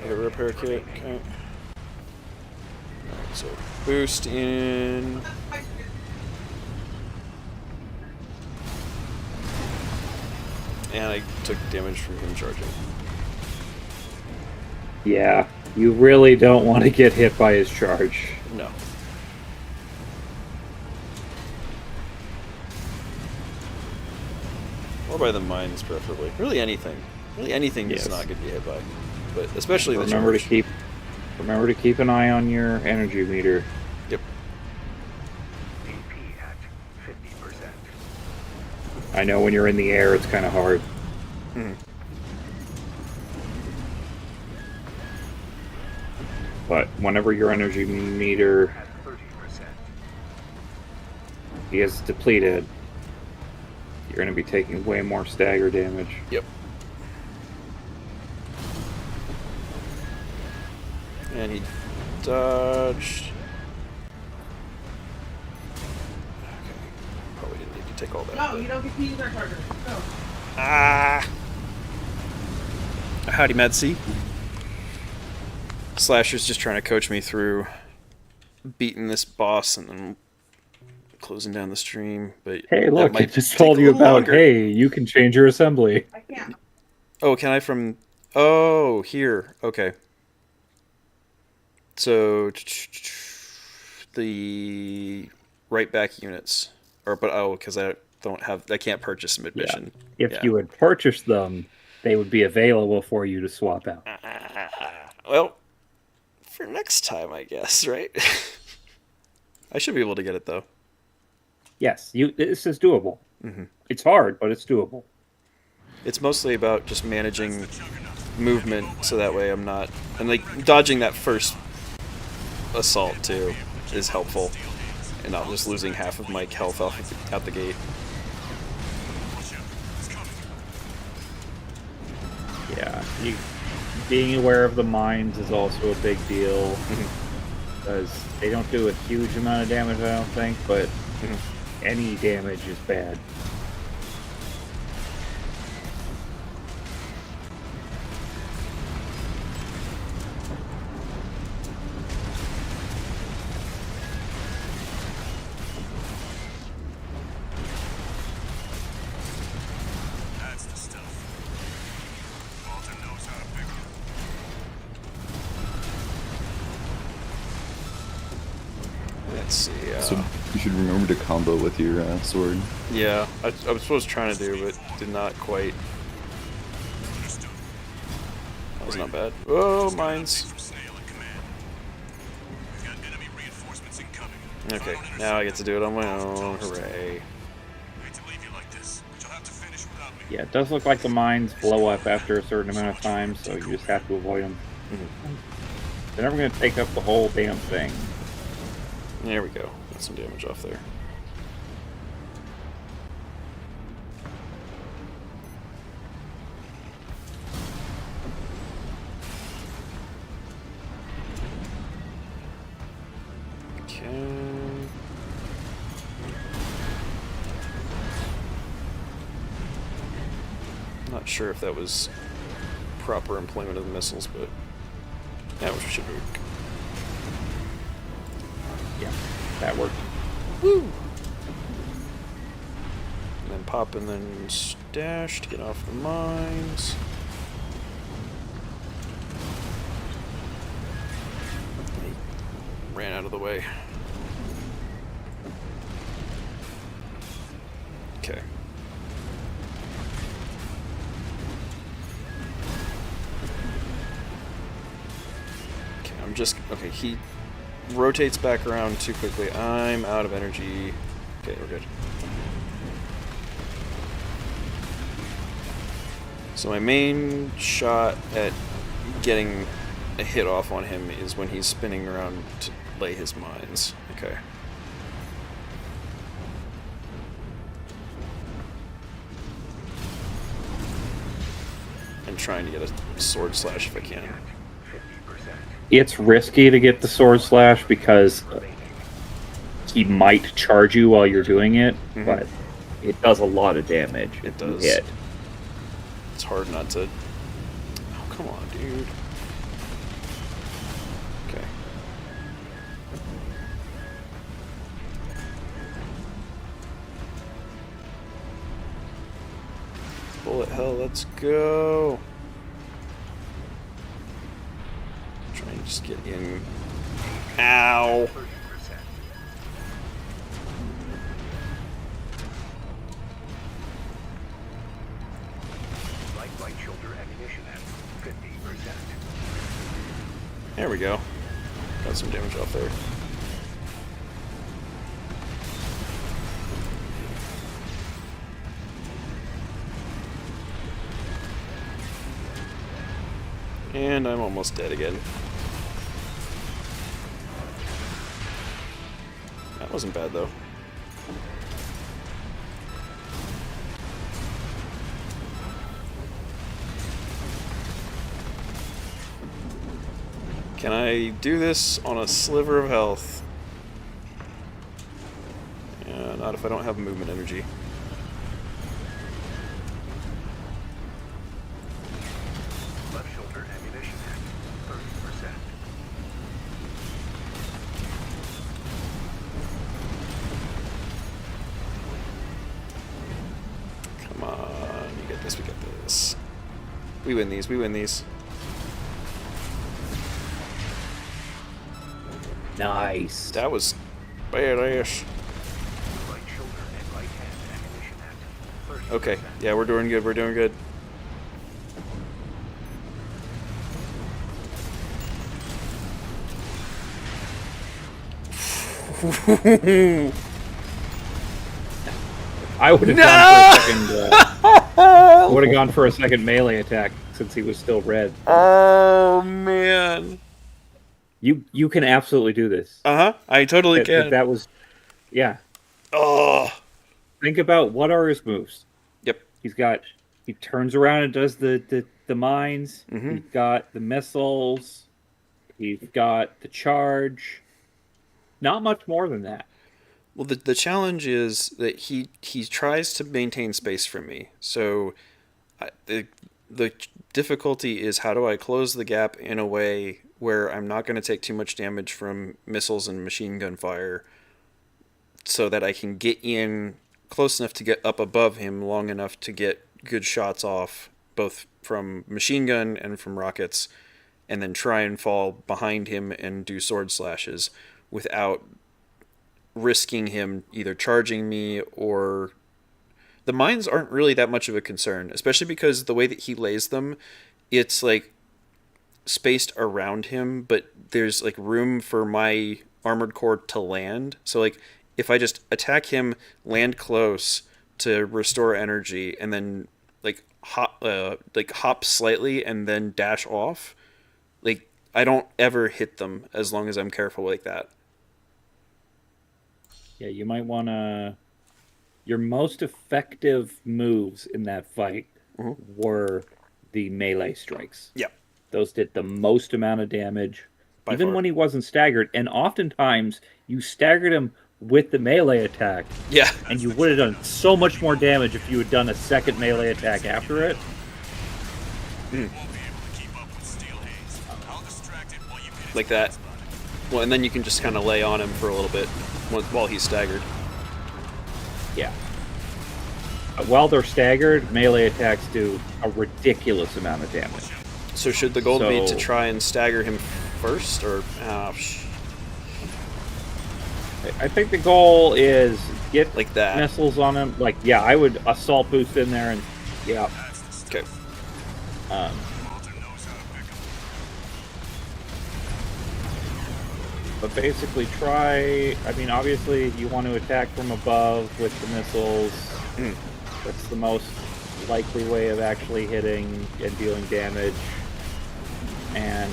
Okay. Repair kit. Okay. So boost in. And I took damage from him charging. Yeah, you really don't want to get hit by his charge. No. Or by the mines, preferably. Really anything. Really anything is not going to be hit by. But especially the charge. Remember to keep an eye on your energy meter. Yep. AP at 50%. I know when you're in the air, it's kind of hard. But whenever your energy meter is depleted, you're going to be taking way more stagger damage. Yep. And he dodged. Okay. Probably didn't need to take all that. No, you don't get to use our charger. Go. Ah! Howdy, Mad C. Slasher's just trying to coach me through beating this boss and then closing down the stream. But hey, look, I just told you about, hey, you can change your assembly. I can't. Oh, can I from... Oh, here. Okay. So, the right back units. Because I can't purchase them mid-mission. Yeah. If you had purchased them, they would be available for you to swap out. Well, for next time, I guess, right? I should be able to get it, though. Yes, this is doable. It's hard, but it's doable. It's mostly about just managing movement, so that way I'm not... And, like, dodging that first assault, too, is helpful. and not just losing half of my health out the gate. Yeah, being aware of the mines is also a big deal, because they don't do a huge amount of damage, I don't think, but any damage is bad. That's the stuff. Walter knows how to pick 'em. Let's see. So you should remember to combo with your sword. Yeah, I was trying to do, but did not quite. That was not bad. Oh, mines. Okay, now I get to do it on my own. Hooray. Yeah, it does look like the mines blow up after a certain amount of time, so you just have to avoid them. They're never going to take up the whole damn thing. There we go. Got some damage off there. Okay. Not sure if that was proper employment of the missiles, but yeah, we should work. Yeah, that worked. Woo! And then pop and then stash to get off the mines. He ran out of the way. Okay. Okay, I'm just... Okay, he rotates back around too quickly. I'm out of energy. Okay, we're good. So my main shot at getting a hit off on him is when he's spinning around to lay his mines. Okay. And trying to get a sword slash if I can. It's risky to get the sword slash because he might charge you while you're doing it, but it does a lot of damage. It does. Hit. It's hard not to... Oh, come on, dude. Okay. Bullet hell, let's go. Try and just get in. Ow. There we go. Got some damage off there. And I'm almost dead again. That wasn't bad though. Can I do this on a sliver of health? Yeah, not if I don't have movement energy. Left shoulder ammunition at 30%. Come on, you get this, we get this. We win these, we win these. Nice. That was badass. Okay, yeah, we're doing good, we're doing good. I would have gone for a second. Would have gone for a second melee attack since he was still red. Oh man. You can absolutely do this. I totally can. That was Yeah. Oh. Think about what are his moves. Yep. He turns around and does the mines. Mm-hmm. He's got the missiles. He's got the charge. Not much more than that. Well, the challenge is that he tries to maintain space from me. So the difficulty is, how do I close the gap in a way where I'm not going to take too much damage from missiles and machine gun fire, so that I can get in close enough to get up above him, long enough to get good shots off, both from machine gun and from rockets, and then try and fall behind him and do sword slashes without risking him either charging me or... The mines aren't really that much of a concern, especially because the way that he lays them, it's like spaced around him, but there's like room for my armored core to land. So like if I just attack him, land close to restore energy, and then like hop slightly and then dash off, like I don't ever hit them as long as I'm careful like that. Yeah, you might want to... Your most effective moves in that fight were the melee strikes. Yeah. Those did the most amount of damage, By even far. when he wasn't staggered. And oftentimes, you staggered him with the melee attack. Yeah. And you would have done so much more damage if you had done a second melee attack after it. Like that. Well, and then you can just kind of lay on him for a little bit while he's staggered. Yeah. While they're staggered, melee attacks do a ridiculous amount of damage. So should the goal be to try and stagger him first, or... I think the goal is get like that missiles on him. Like, yeah, I would assault boost in there and... Yeah. Okay. But basically try... I mean, obviously you want to attack from above with the missiles. That's the most likely way of actually hitting and dealing damage. And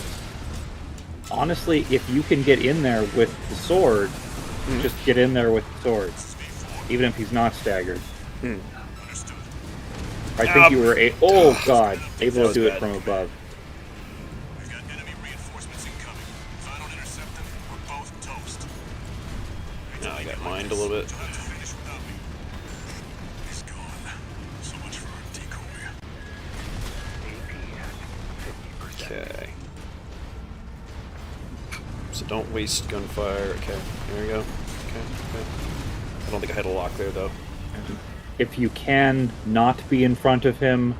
honestly, if you can get in there with the sword, just get in there with the sword. Even if he's not staggered. I think you were able to do it from above. No, I got mined a little bit. Okay. So don't waste gunfire. Okay, there we go. Okay. I don't think I had a lock there, though. If you can not be in front of him,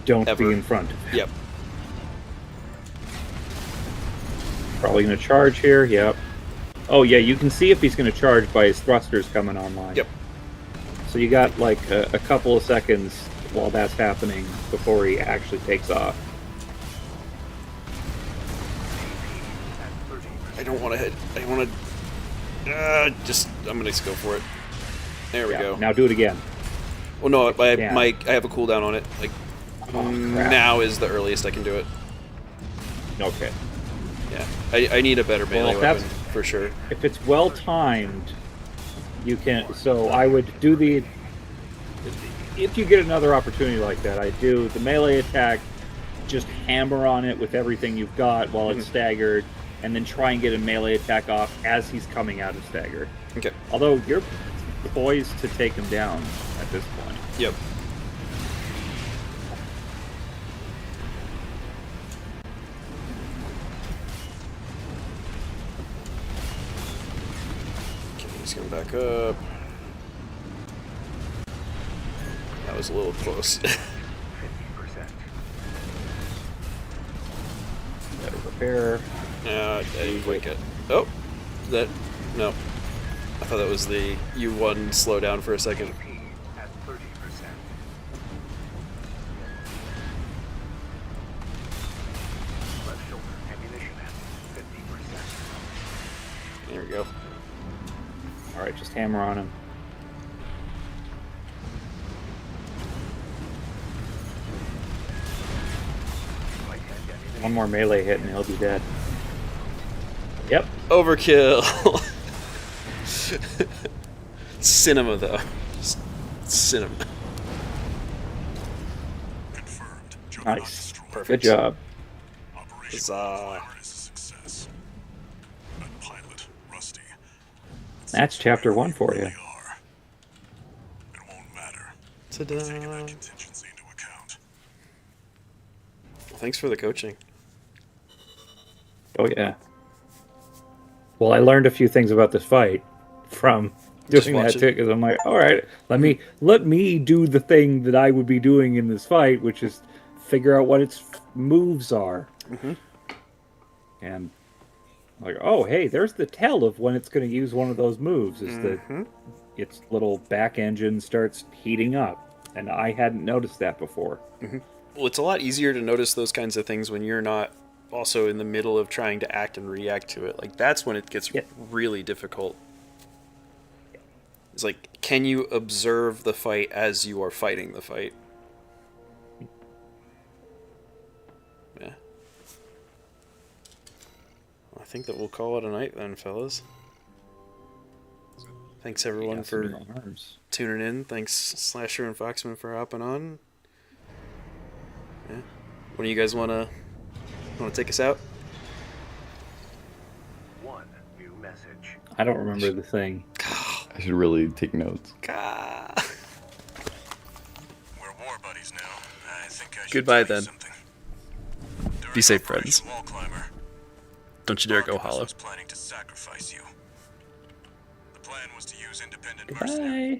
don't be in front of him. Yep. Probably going to charge here. Yep. Oh, yeah, you can see if he's going to charge by his thrusters coming online. Yep. So you got like a couple of seconds while that's happening before he actually takes off. I don't want to hit. I want to... I'm going to go for it. There we go. Now do it again. Well, no, I have a cooldown on it. Like, now is the earliest I can do it. Okay. Yeah. I need a better melee weapon, for sure. If it's well timed, you can... So I would do the... If you get another opportunity like that, I do the melee attack, just hammer on it with everything you've got while it's staggered, and then try and get a melee attack off as he's coming out of staggered. Okay. Although you're poised to take him down at this point. Yep. Okay, he's going back up. That was a little close. 50%. Better repair. I didn't quite get... Oh! That... No. I thought that was the U1 slow down for a second. At 30%. Left shoulder ammunition at 50%. There we go. Alright, just hammer on him. One more melee hit and he'll be dead. Yep. Overkill! Cinema, though. Cinema. Nice. Perfect. Good job. Huzzah. That's chapter 1 for you. Ta-da. Well, thanks for the coaching. Oh yeah. Well, I learned a few things about this fight from Just doing that watching. too, because I'm like, all right, let me do the thing that I would be doing in this fight, which is figure out what its moves are. Mm-hmm. And like, oh hey, there's the tell of when it's going to use one of those moves. Is that its little back engine starts heating up, and I hadn't noticed that before. Mm-hmm. Well, it's a lot easier to notice those kinds of things when you're not also in the middle of trying to act and react to it. Like, that's when it gets really difficult. It's like, can you observe the fight as you are fighting the fight? Yeah. Well, I think that we'll call it a night then, fellas. Thanks everyone for tuning in. Thanks Slasher and Foxman for hopping on. Yeah. What do you guys want to take us out? One new message. I don't remember the thing. I should really take notes. Goodbye then. Be safe, friends. Don't you dare go hollow. Goodbye.